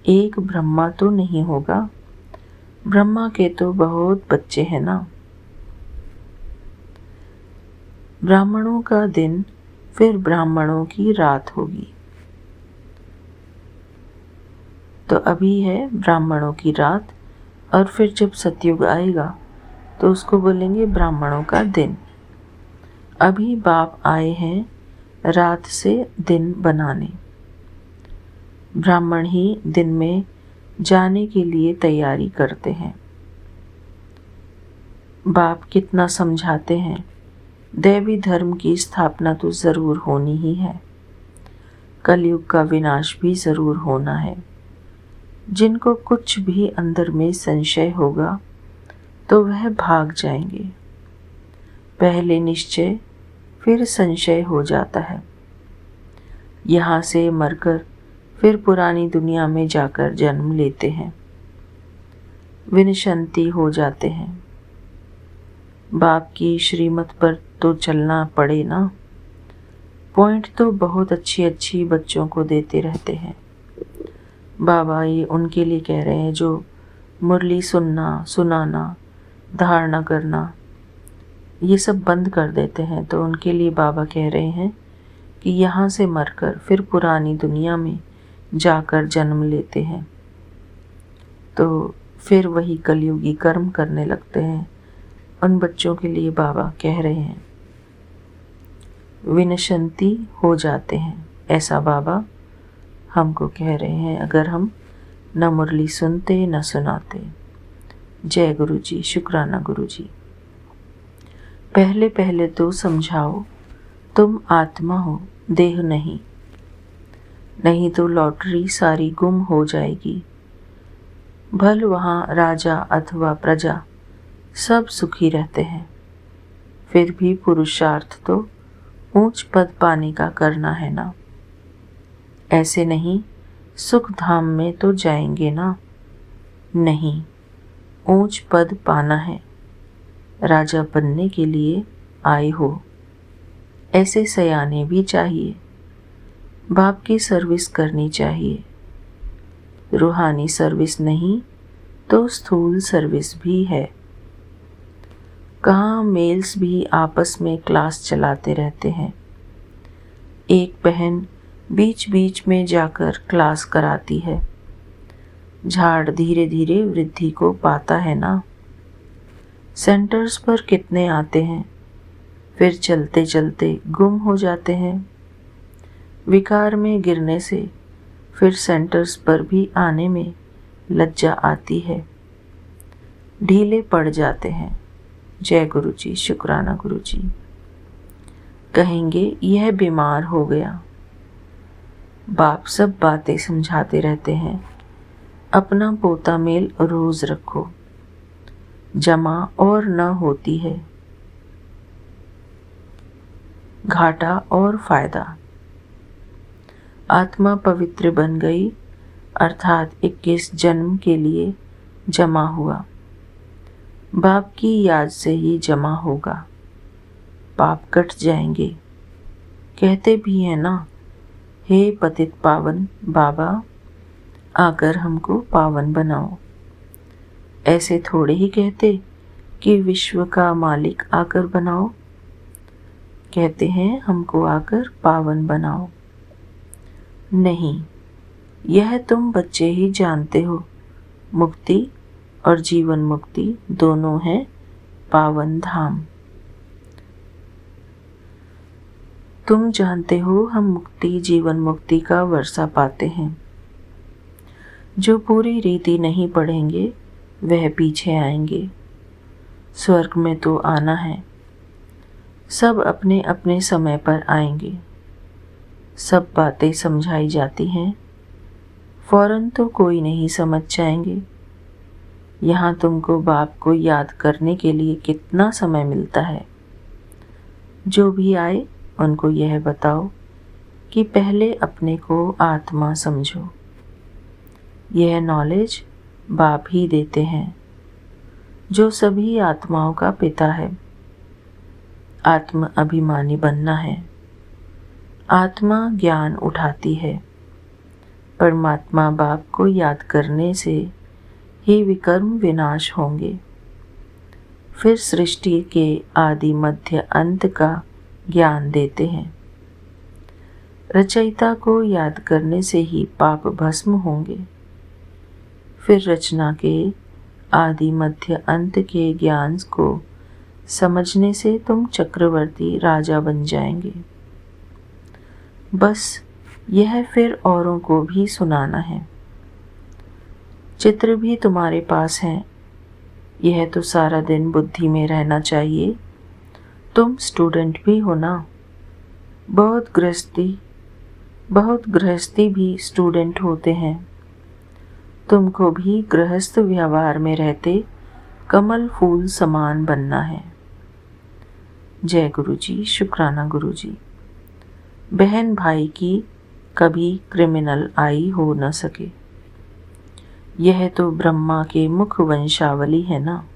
एक ब्रह्मा तो नहीं होगा, ब्रह्मा के तो बहुत बच्चे हैं ना। ब्राह्मणों का दिन फिर ब्राह्मणों की रात होगी। तो अभी है ब्राह्मणों की रात, और फिर जब सतयुग आएगा तो उसको बोलेंगे ब्राह्मणों का दिन। अभी बाप आए हैं रात से दिन बनाने। ब्राह्मण ही दिन में जाने के लिए तैयारी करते हैं। बाप कितना समझाते हैं, दैवी धर्म की स्थापना तो ज़रूर होनी ही है, कलयुग का विनाश भी ज़रूर होना है। जिनको कुछ भी अंदर में संशय होगा तो वह भाग जाएंगे। पहले निश्चय फिर संशय हो जाता है। यहाँ से मरकर फिर पुरानी दुनिया में जाकर जन्म लेते हैं। विनशंती हो जाते हैं। बाप की श्रीमत पर तो चलना पड़े ना। पॉइंट तो बहुत अच्छी अच्छी बच्चों को देते रहते हैं। बाबा ये उनके लिए कह रहे हैं जो मुरली सुनना, सुनाना, धारणा करना ये सब बंद कर देते हैं। तो उनके लिए बाबा कह रहे हैं कि यहाँ से मरकर फिर पुरानी दुनिया में जाकर जन्म लेते हैं, तो फिर वही कलयुगी कर्म करने लगते हैं। उन बच्चों के लिए बाबा कह रहे हैं विनशंती हो जाते हैं। ऐसा बाबा हमको कह रहे हैं अगर हम न मुरली सुनते न सुनाते। जय गुरु जी, शुक्राना गुरु जी। पहले पहले तो समझाओ तुम आत्मा हो, देह नहीं, नहीं तो लॉटरी सारी गुम हो जाएगी। भल वहाँ राजा अथवा प्रजा सब सुखी रहते हैं, फिर भी पुरुषार्थ तो ऊंच पद पाने का करना है ना। ऐसे नहीं सुख धाम में तो जाएंगे ना, नहीं ऊंच पद पाना है। राजा बनने के लिए आए हो, ऐसे सयाने भी चाहिए। बाप की सर्विस करनी चाहिए। रूहानी सर्विस नहीं तो स्थूल सर्विस भी है। कहाँ मेल्स भी आपस में क्लास चलाते रहते हैं। एक बहन बीच बीच में जाकर क्लास कराती है। झाड़ धीरे धीरे वृद्धि को पाता है ना। सेंटर्स पर कितने आते हैं, फिर चलते चलते गुम हो जाते हैं। विकार में गिरने से फिर सेंटर्स पर भी आने में लज्जा आती है, ढीले पड़ जाते हैं। जय गुरु जी, शुक्राना गुरु जी। कहेंगे यह बीमार हो गया। बाप सब बातें समझाते रहते हैं। अपना पोता मेल रोज रखो, जमा और न होती है, घाटा और फायदा। आत्मा पवित्र बन गई अर्थात 21 जन्म के लिए जमा हुआ। बाप की याद से ही जमा होगा, पाप कट जाएंगे। कहते भी हैं ना, हे पतित पावन बाबा आकर हमको पावन बनाओ। ऐसे थोड़े ही कहते कि विश्व का मालिक आकर बनाओ। कहते हैं हमको आकर पावन बनाओ। नहीं, यह तुम बच्चे ही जानते हो। मुक्ति और जीवन मुक्ति दोनों है पावन धाम। तुम जानते हो हम मुक्ति जीवन मुक्ति का वर्षा पाते हैं। जो पूरी रीति नहीं पढ़ेंगे वह पीछे आएंगे। स्वर्ग में तो आना है, सब अपने अपने समय पर आएंगे। सब बातें समझाई जाती हैं, फौरन तो कोई नहीं समझ जाएंगे। यहाँ तुमको बाप को याद करने के लिए कितना समय मिलता है। जो भी आए उनको यह बताओ कि पहले अपने को आत्मा समझो। यह नॉलेज बाप ही देते हैं, जो सभी आत्माओं का पिता है। आत्म अभिमानी बनना है। आत्मा ज्ञान उठाती है। परमात्मा बाप को याद करने से ही विकर्म विनाश होंगे। फिर सृष्टि के आदि मध्य अंत का ज्ञान देते हैं। रचयिता को याद करने से ही पाप भस्म होंगे। फिर रचना के आदि मध्य अंत के ज्ञान को समझने से तुम चक्रवर्ती राजा बन जाएंगे। बस यह फिर औरों को भी सुनाना है। चित्र भी तुम्हारे पास हैं, यह तो सारा दिन बुद्धि में रहना चाहिए। तुम स्टूडेंट भी हो ना। बहुत गृहस्थी भी स्टूडेंट होते हैं। तुमको भी गृहस्थ व्यवहार में रहते कमल फूल समान बनना है। जय गुरु जी, शुक्राना गुरु जी। बहन भाई की कभी क्रिमिनल आई हो न सके। यह तो ब्रह्मा के मुख वंशावली है ना।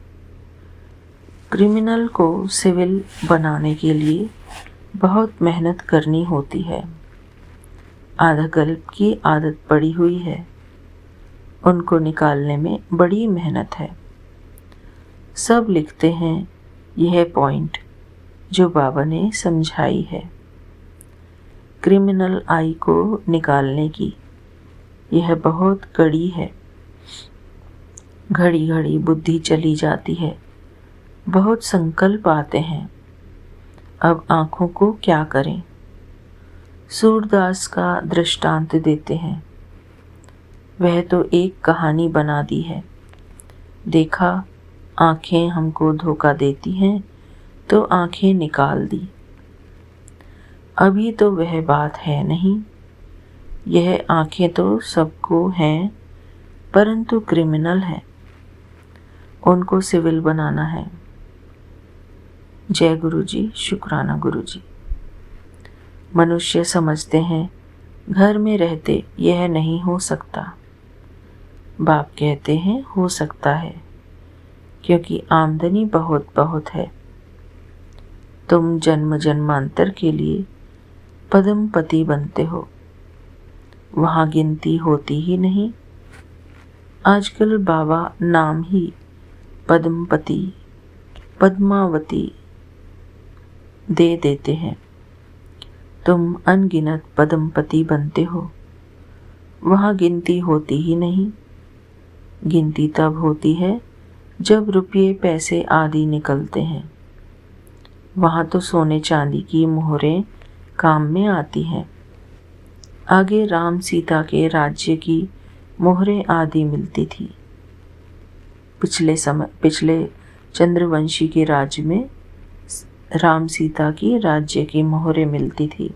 क्रिमिनल को सिविल बनाने के लिए बहुत मेहनत करनी होती है। आधा गल्प की आदत पड़ी हुई है, उनको निकालने में बड़ी मेहनत है। सब लिखते हैं यह पॉइंट जो बाबा ने समझाई है। क्रिमिनल आई को निकालने की यह बहुत कड़ी है। घड़ी घड़ी बुद्धि चली जाती है, बहुत संकल्प आते हैं। अब आँखों को क्या करें? सूरदास का दृष्टांत देते हैं। वह तो एक कहानी बना दी है। देखा, आँखें हमको धोखा देती हैं तो आँखें निकाल दी। अभी तो वह बात है नहीं। यह आँखें तो सबको हैं, परंतु क्रिमिनल है, उनको सिविल बनाना है। जय गुरु जी, शुक्राना गुरु जी। मनुष्य समझते हैं घर में रहते यह नहीं हो सकता। बाप कहते हैं हो सकता है, क्योंकि आमदनी बहुत बहुत है। तुम जन्म जन्मांतर के लिए पद्मपति बनते हो, वहाँ गिनती होती ही नहीं। आजकल बाबा नाम ही पद्मपति, पद्मावती दे देते हैं। तुम अनगिनत पद्मपति बनते हो, वहाँ गिनती होती ही नहीं। गिनती तब होती है जब रुपये पैसे आदि निकलते हैं। वहाँ तो सोने चांदी की मोहरें काम में आती हैं। आगे राम सीता के राज्य की मोहरें आदि मिलती थी। पिछले चंद्रवंशी के राज्य में राम सीता की राज्य की मोहरें मिलती थी।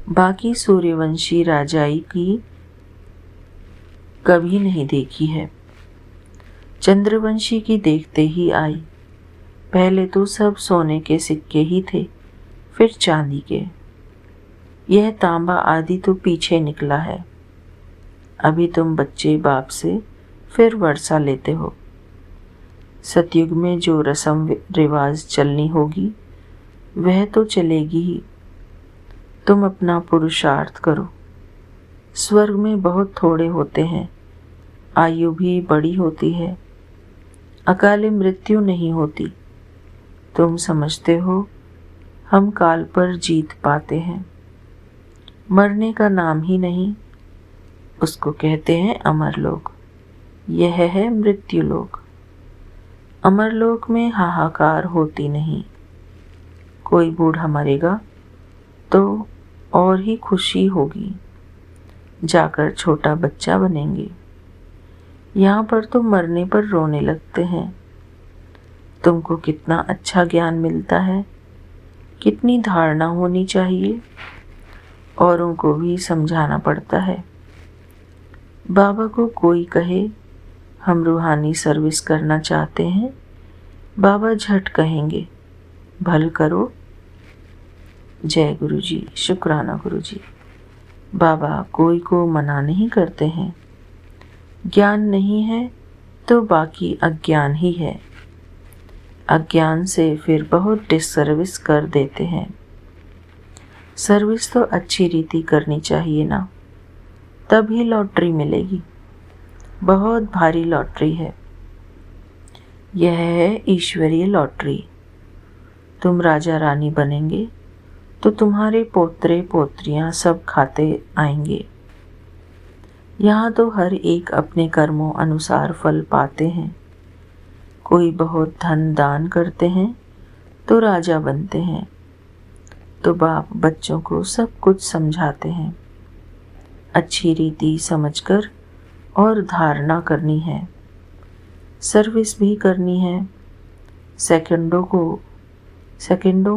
बाकी सूर्यवंशी राजाई की कभी नहीं देखी है। चंद्रवंशी की देखते ही आई। पहले तो सब सोने के सिक्के ही थे, फिर चांदी के। यह तांबा आदि तो पीछे निकला है। अभी तुम बच्चे बाप से फिर वर्षा लेते हो। सतयुग में जो रस्म रिवाज चलनी होगी वह तो चलेगी ही। तुम अपना पुरुषार्थ करो। स्वर्ग में बहुत थोड़े होते हैं, आयु भी बड़ी होती है, अकाले मृत्यु नहीं होती। तुम समझते हो हम काल पर जीत पाते हैं। मरने का नाम ही नहीं, उसको कहते हैं अमरलोक। यह है मृत्युलोक। अमरलोक में हाहाकार होती नहीं। कोई बूढ़ा मरेगा तो और ही खुशी होगी, जाकर छोटा बच्चा बनेंगे। यहाँ पर तो मरने पर रोने लगते हैं। तुमको कितना अच्छा ज्ञान मिलता है, कितनी धारणा होनी चाहिए, औरों को भी समझाना पड़ता है। बाबा को कोई कहे हम रूहानी सर्विस करना चाहते हैं, बाबा झट कहेंगे भल करो। जय गुरु जी, शुक्राना गुरु जी। बाबा कोई को मना नहीं करते हैं। ज्ञान नहीं है तो बाकी अज्ञान ही है। अज्ञान से फिर बहुत डिससर्विस कर देते हैं। सर्विस तो अच्छी रीति करनी चाहिए ना, तभी लॉटरी मिलेगी। बहुत भारी लॉटरी है। यह है ईश्वरीय लॉटरी। तुम राजा रानी बनेंगे तो तुम्हारे पोतरे पोत्रियां सब खाते आएंगे। यहाँ तो हर एक अपने कर्मों अनुसार फल पाते हैं। कोई बहुत धन दान करते हैं तो राजा बनते हैं। तो बाप बच्चों को सब कुछ समझाते हैं। अच्छी रीति समझकर और धारणा करनी है। सर्विस भी करनी है। सैकड़ों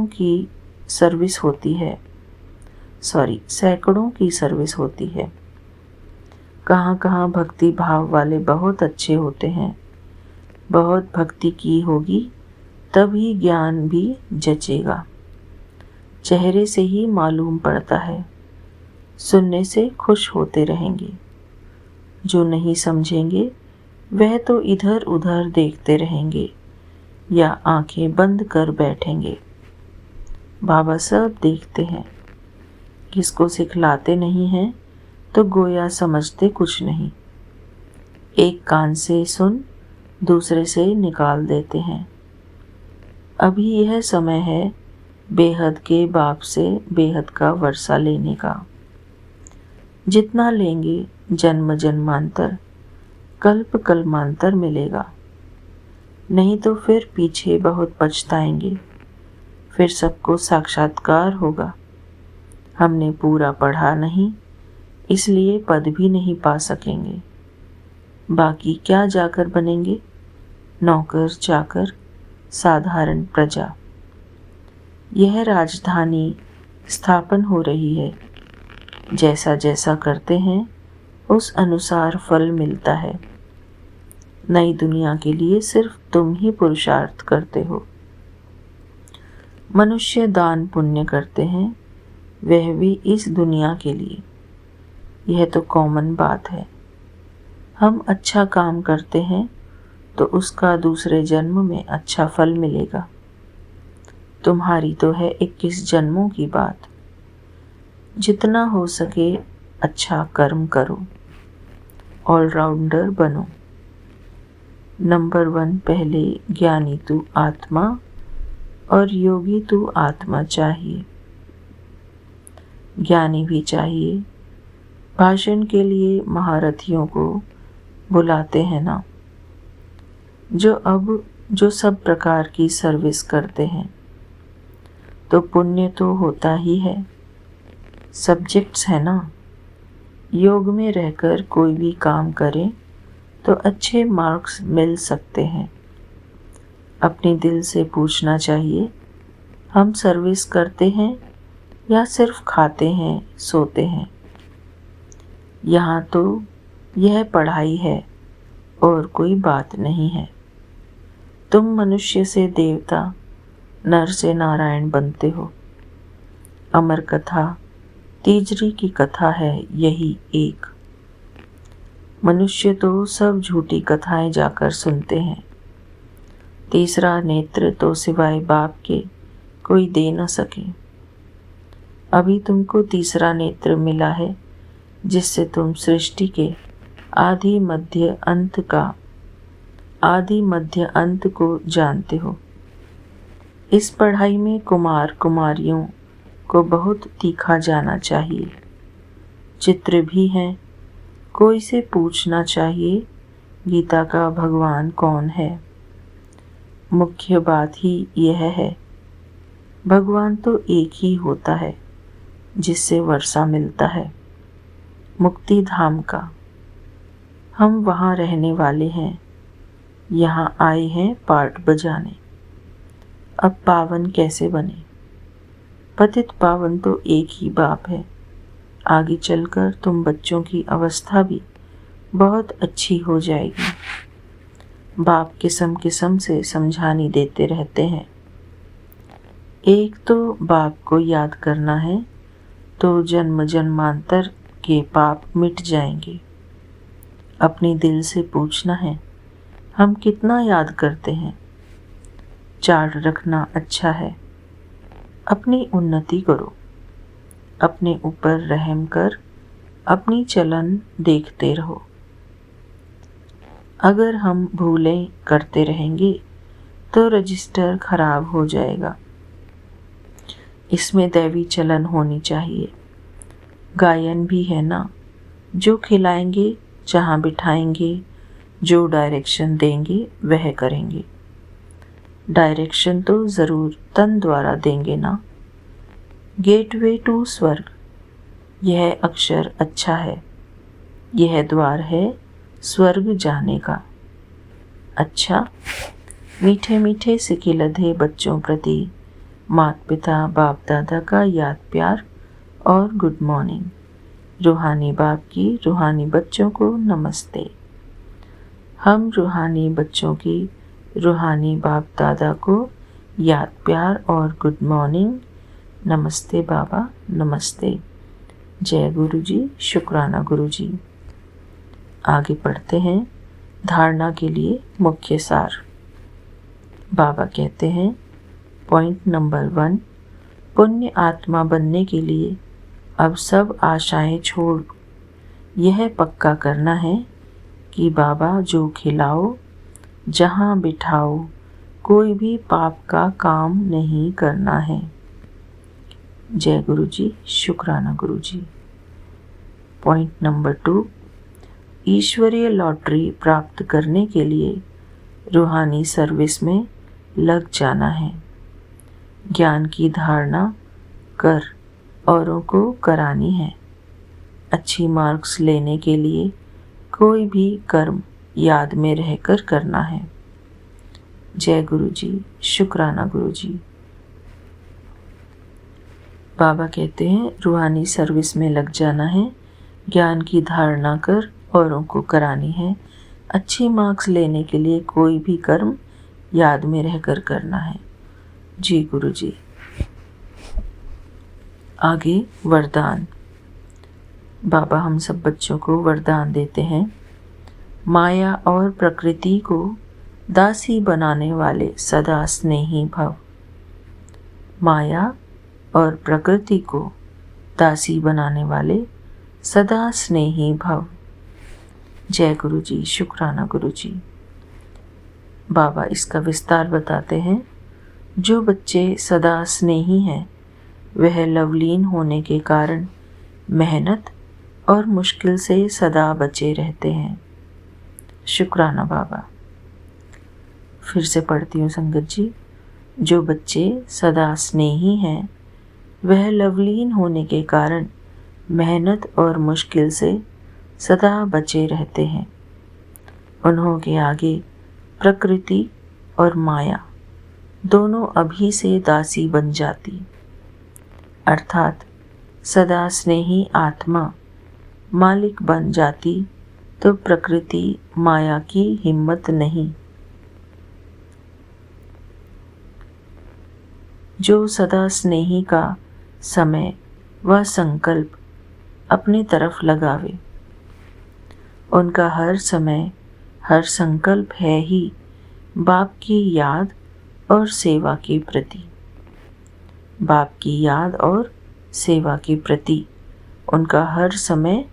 की सर्विस होती है। सैकड़ों की सर्विस होती है। कहाँ कहाँ भक्ति भाव वाले बहुत अच्छे होते हैं। बहुत भक्ति की होगी तभी ज्ञान भी जचेगा। चेहरे से ही मालूम पड़ता है। सुनने से खुश होते रहेंगे। जो नहीं समझेंगे वह तो इधर उधर देखते रहेंगे या आंखें बंद कर बैठेंगे। बाबा सब देखते हैं, किसको सिखलाते नहीं हैं तो गोया समझते कुछ नहीं। एक कान से सुन दूसरे से निकाल देते हैं। अभी यह समय है बेहद के बाप से बेहद का वर्षा लेने का। जितना लेंगे जन्म जन्मांतर कल्प कल्मांतर मिलेगा, नहीं तो फिर पीछे बहुत पछताएंगे। फिर सबको साक्षात्कार होगा। हमने पूरा पढ़ा नहीं, इसलिए पद भी नहीं पा सकेंगे। बाकी क्या जाकर बनेंगे? नौकर चाकर, साधारण प्रजा। यह राजधानी स्थापन हो रही है। जैसा जैसा करते हैं उस अनुसार फल मिलता है। नई दुनिया के लिए सिर्फ तुम ही पुरुषार्थ करते हो। मनुष्य दान पुण्य करते हैं, वह भी इस दुनिया के लिए। यह तो कॉमन बात है। हम अच्छा काम करते हैं तो उसका दूसरे जन्म में अच्छा फल मिलेगा। तुम्हारी तो है 21 जन्मों की बात। जितना हो सके अच्छा कर्म करो, ऑलराउंडर बनो। नंबर 1, पहले ज्ञानी तू आत्मा और योगी तू आत्मा चाहिए। ज्ञानी भी चाहिए। भाषण के लिए महारथियों को बुलाते हैं ना, जो सब प्रकार की सर्विस करते हैं, तो पुण्य तो होता ही है। सब्जेक्ट्स है ना। योग में रहकर कोई भी काम करें तो अच्छे मार्क्स मिल सकते हैं। अपने दिल से पूछना चाहिए, हम सर्विस करते हैं या सिर्फ खाते हैं सोते हैं। यहाँ तो यह पढ़ाई है और कोई बात नहीं है। तुम मनुष्य से देवता, नर से नारायण बनते हो। अमर कथा तीजरी की कथा है यही एक। मनुष्य तो सब झूठी कथाएं जाकर सुनते हैं। तीसरा नेत्र तो सिवाय बाप के कोई दे न सके। अभी तुमको तीसरा नेत्र मिला है, जिससे तुम सृष्टि के आदि मध्य अंत को जानते हो। इस पढ़ाई में कुमार कुमारियों को बहुत तीखा जाना चाहिए। चित्र भी हैं। कोई से पूछना चाहिए गीता का भगवान कौन है। मुख्य बात ही यह है, भगवान तो एक ही होता है जिससे वर्षा मिलता है, मुक्ति धाम का। हम वहाँ रहने वाले हैं, यहाँ आए हैं पार्ट बजाने। अब पावन कैसे बने? पतित पावन तो एक ही बाप है। आगे चलकर तुम बच्चों की अवस्था भी बहुत अच्छी हो जाएगी। बाप किस्म किस्म से समझानी देते रहते हैं। एक तो बाप को याद करना है तो जन्म जन्मांतर के पाप मिट जाएंगे। अपने दिल से पूछना है, हम कितना याद करते हैं। चार्ट रखना अच्छा है। अपनी उन्नति करो। अपने ऊपर रहम कर अपनी चलन देखते रहो। अगर हम भूलें करते रहेंगे तो रजिस्टर खराब हो जाएगा। इसमें दैवी चलन होनी चाहिए। गायन भी है ना, जो खिलाएंगे, जहाँ बिठाएंगे, जो डायरेक्शन देंगे वह करेंगे। डायरेक्शन तो ज़रूर तन द्वारा देंगे ना। गेटवे टू स्वर्ग, यह अक्षर अच्छा है। यह द्वार है स्वर्ग जाने का। अच्छा, मीठे मीठे सिके लधे बच्चों प्रति माता पिता बाप दादा का याद प्यार और गुड मॉर्निंग। रूहानी बाप की रूहानी बच्चों को नमस्ते। हम रूहानी बच्चों की रूहानी बाप दादा को याद प्यार और गुड मॉर्निंग। नमस्ते बाबा, नमस्ते। जय गुरु जी, शुक्राना गुरु जी। आगे पढ़ते हैं। धारणा के लिए मुख्य सार। बाबा कहते हैं, पॉइंट नंबर 1, पुण्य आत्मा बनने के लिए अब सब आशाएं छोड़ यह पक्का करना है कि बाबा जो खिलाओ, जहाँ बिठाओ, कोई भी पाप का काम नहीं करना है। जय गुरु जी, शुक्राना गुरु जी। पॉइंट नंबर 2, ईश्वरीय लॉटरी प्राप्त करने के लिए रूहानी सर्विस में लग जाना है। ज्ञान की धारणा कर औरों को करानी है। अच्छी मार्क्स लेने के लिए कोई भी कर्म याद में रहकर करना है। जय गुरु जी, शुक्राना गुरु जी। बाबा कहते हैं, रूहानी सर्विस में लग जाना है। ज्ञान की धारणा कर औरों को करानी है। अच्छे मार्क्स लेने के लिए कोई भी कर्म याद में रहकर करना है। जी गुरु जी। आगे वरदान। बाबा हम सब बच्चों को वरदान देते हैं। माया और प्रकृति को दासी बनाने वाले सदा स्नेही भव। माया और प्रकृति को दासी बनाने वाले सदा स्नेही भव। जय गुरु जी, शुक्राना गुरु जी। बाबा इसका विस्तार बताते हैं। जो बच्चे सदा स्नेही हैं, वह लवलीन होने के कारण मेहनत और मुश्किल से सदा बचे रहते हैं। शुक्राना बाबा। फिर से पढ़ती हूँ संगत जी। जो बच्चे सदा स्नेही हैं, वह लवलीन होने के कारण मेहनत और मुश्किल से सदा बचे रहते हैं। उन्हों के आगे प्रकृति और माया दोनों अभी से दासी बन जाती, अर्थात सदा स्नेही आत्मा मालिक बन जाती तो प्रकृति माया की हिम्मत नहीं। जो सदा स्नेही का समय व संकल्प अपनी तरफ लगावे, उनका हर समय हर संकल्प है ही बाप की याद और सेवा के प्रति। बाप की याद और सेवा के प्रति उनका हर समय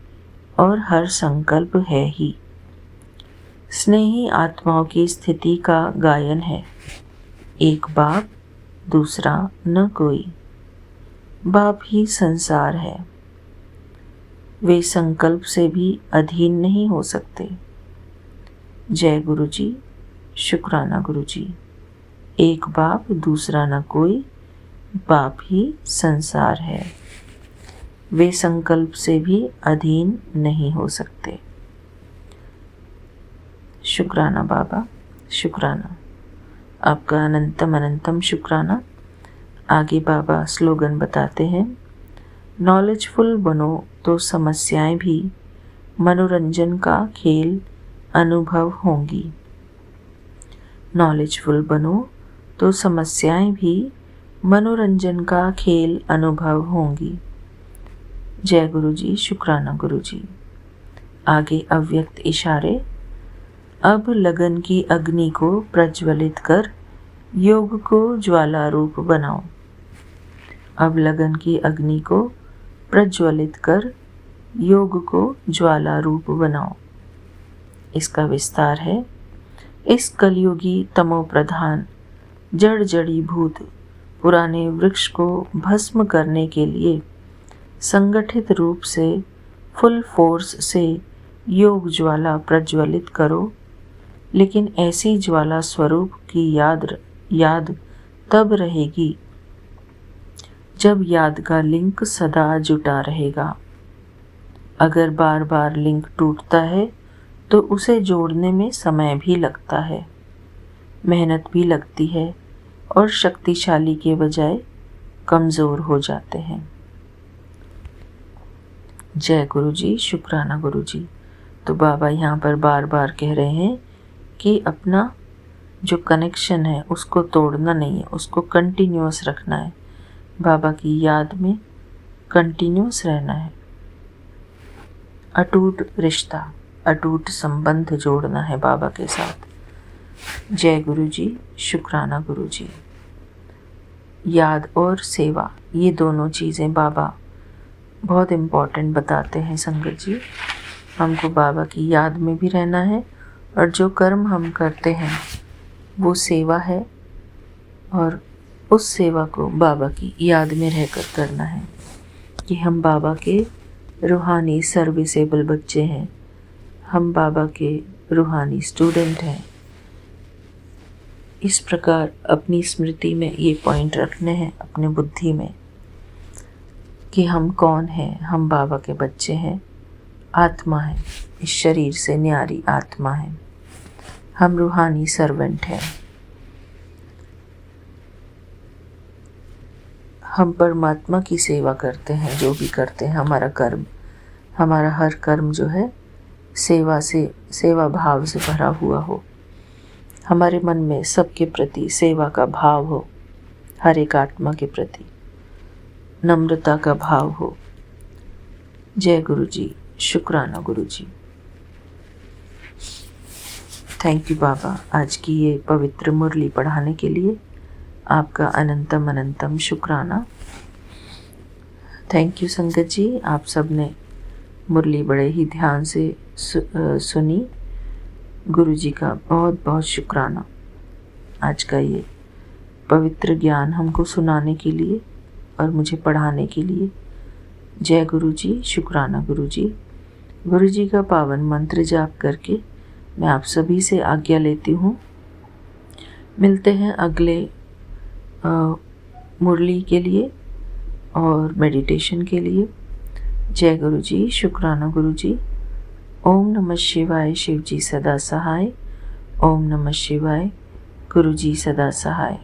और हर संकल्प है ही। स्नेही आत्माओं की स्थिति का गायन है। एक बाप, दूसरा न कोई। बाप ही संसार है। वे संकल्प से भी अधीन नहीं हो सकते। जय गुरु जी, शुक्राना गुरु जी। एक बाप, दूसरा न कोई। बाप ही संसार है। वे संकल्प से भी अधीन नहीं हो सकते। शुक्राना बाबा, शुक्राना। आपका अनंतम अनंतम शुक्राना। आगे बाबा स्लोगन बताते हैं। नॉलेजफुल बनो तो समस्याएं भी मनोरंजन का खेल अनुभव होंगी। नॉलेजफुल बनो तो समस्याएं भी मनोरंजन का खेल अनुभव होंगी। जय गुरु जी, शुक्राना गुरु जी। आगे अव्यक्त इशारे। अब लगन की अग्नि को प्रज्वलित कर योग को ज्वाला रूप बनाओ। अब लगन की अग्नि को प्रज्वलित कर योग को ज्वाला रूप बनाओ। इसका विस्तार है। इस कलयुगी तमो प्रधान जड़ जड़ी भूत पुराने वृक्ष को भस्म करने के लिए संगठित रूप से फुल फोर्स से योग ज्वाला प्रज्वलित करो। लेकिन ऐसी ज्वाला स्वरूप की याद तब रहेगी जब याद का लिंक सदा जुटा रहेगा। अगर बार बार लिंक टूटता है तो उसे जोड़ने में समय भी लगता है, मेहनत भी लगती है और शक्तिशाली के बजाय कमज़ोर हो जाते हैं। जय गुरु जी, शुक्राना गुरु जी। तो बाबा यहाँ पर बार बार कह रहे हैं कि अपना जो कनेक्शन है उसको तोड़ना नहीं है, उसको कंटिन्यूअस रखना है। बाबा की याद में कंटिन्यूअस रहना है। अटूट रिश्ता, अटूट संबंध जोड़ना है बाबा के साथ। जय गुरु जी, शुक्राना गुरु जी। याद और सेवा, ये दोनों चीज़ें बाबा बहुत इम्पॉर्टेंट बताते हैं संगत जी। हमको बाबा की याद में भी रहना है और जो कर्म हम करते हैं वो सेवा है, और उस सेवा को बाबा की याद में रहकर करना है कि हम बाबा के रूहानी सर्विसेबल बच्चे हैं, हम बाबा के रूहानी स्टूडेंट हैं। इस प्रकार अपनी स्मृति में ये पॉइंट रखने हैं, अपने बुद्धि में, कि हम कौन हैं। हम बाबा के बच्चे हैं, आत्मा है, इस शरीर से न्यारी आत्मा है, हम रूहानी सर्वेंट हैं। हम परमात्मा की सेवा करते हैं, जो भी करते हैं हमारा कर्म, हमारा हर कर्म जो है सेवा भाव से भरा हुआ हो। हमारे मन में सबके प्रति सेवा का भाव हो, हर एक आत्मा के प्रति नम्रता का भाव हो। जय गुरु जी, शुक्राना गुरु जी। थैंक यू बाबा, आज की ये पवित्र मुरली पढ़ाने के लिए आपका अनंतम अनंतम शुक्राना। थैंक यू संगत जी, आप सब ने मुरली बड़े ही ध्यान से सुनी। गुरु जी का बहुत बहुत शुक्राना, आज का ये पवित्र ज्ञान हमको सुनाने के लिए और मुझे पढ़ाने के लिए। जय गुरु जी, शुक्राना गुरु जी। गुरु जी का पावन मंत्र जाप करके मैं आप सभी से आज्ञा लेती हूँ। मिलते हैं अगले मुरली के लिए और मेडिटेशन के लिए। जय गुरु जी, शुक्राना गुरु जी। ओम नमः शिवाय, शिव जी सदा सहाय। ओम नमः शिवाय, गुरु जी सदा सहाय।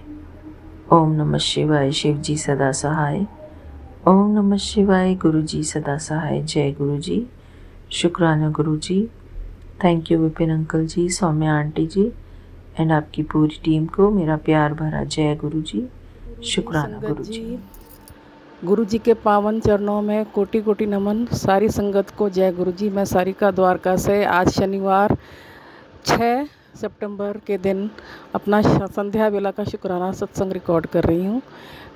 ओम नमः शिवाय, शिव जी सदा सहाय। ओम नमः शिवाय, गुरु जी सदा सहाय। जय गुरु जी, शुक्राना Guru ji. Thank you Vipin uncle ji, Saumya aunty ji and आपकी पूरी टीम को मेरा प्यार भरा जय गुरु जी, शुक्राना गुरु जी। गुरु जी के पावन चरणों में कोटि कोटि नमन। सारी संगत को जय गुरु जी। मैं सारिका द्वारका से आज शनिवार 6 सितंबर के दिन अपना संध्या वेला का शुक्राना सत्संग रिकॉर्ड कर रही हूँ।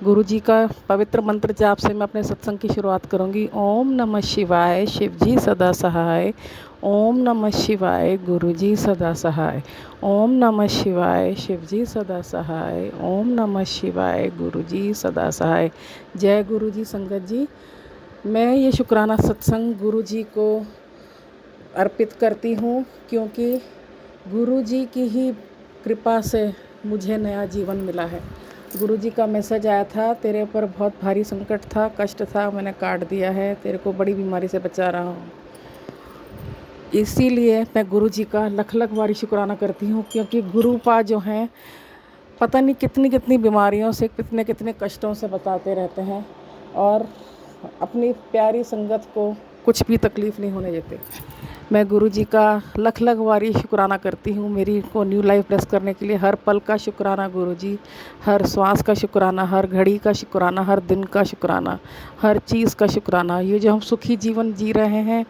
गुरु जी का पवित्र मंत्र जाप से मैं अपने सत्संग की शुरुआत करूँगी। ओम नमः शिवाय, शिव जी सदा सहाय। ओम नमः शिवाय, गुरु जी सदा सहाय। ओम नमः शिवाय, शिव जी सदा सहाय। ओम नमः शिवाय, गुरु जी सदा सहाय। जय गुरु जी। संगत जी, मैं ये शुक्राना सत्संग गुरु जी को अर्पित करती हूँ, क्योंकि गुरु जी की ही कृपा से मुझे नया जीवन मिला है। गुरु जी का मैसेज आया था, तेरे ऊपर बहुत भारी संकट था, कष्ट था, मैंने काट दिया है, तेरे को बड़ी बीमारी से बचा रहा हूँ। इसीलिए मैं गुरु जी का लख लख बारी शुक्राना करती हूँ, क्योंकि गुरुपा जो हैं पता नहीं कितनी कितनी बीमारियों से, कितने कितने कष्टों से बताते रहते हैं और अपनी प्यारी संगत को कुछ भी तकलीफ़ नहीं होने देते। मैं गुरु जी का लख लख बारी शुक्राना करती हूँ, मेरी को न्यू लाइफ ब्लेस करने के लिए। हर पल का शुक्राना गुरु जी, हर श्वास का शुक्राना, हर घड़ी का शुक्राना, हर दिन का शुक्राना, हर चीज़ का शुक्राना। ये जो हम सुखी जीवन जी रहे हैं,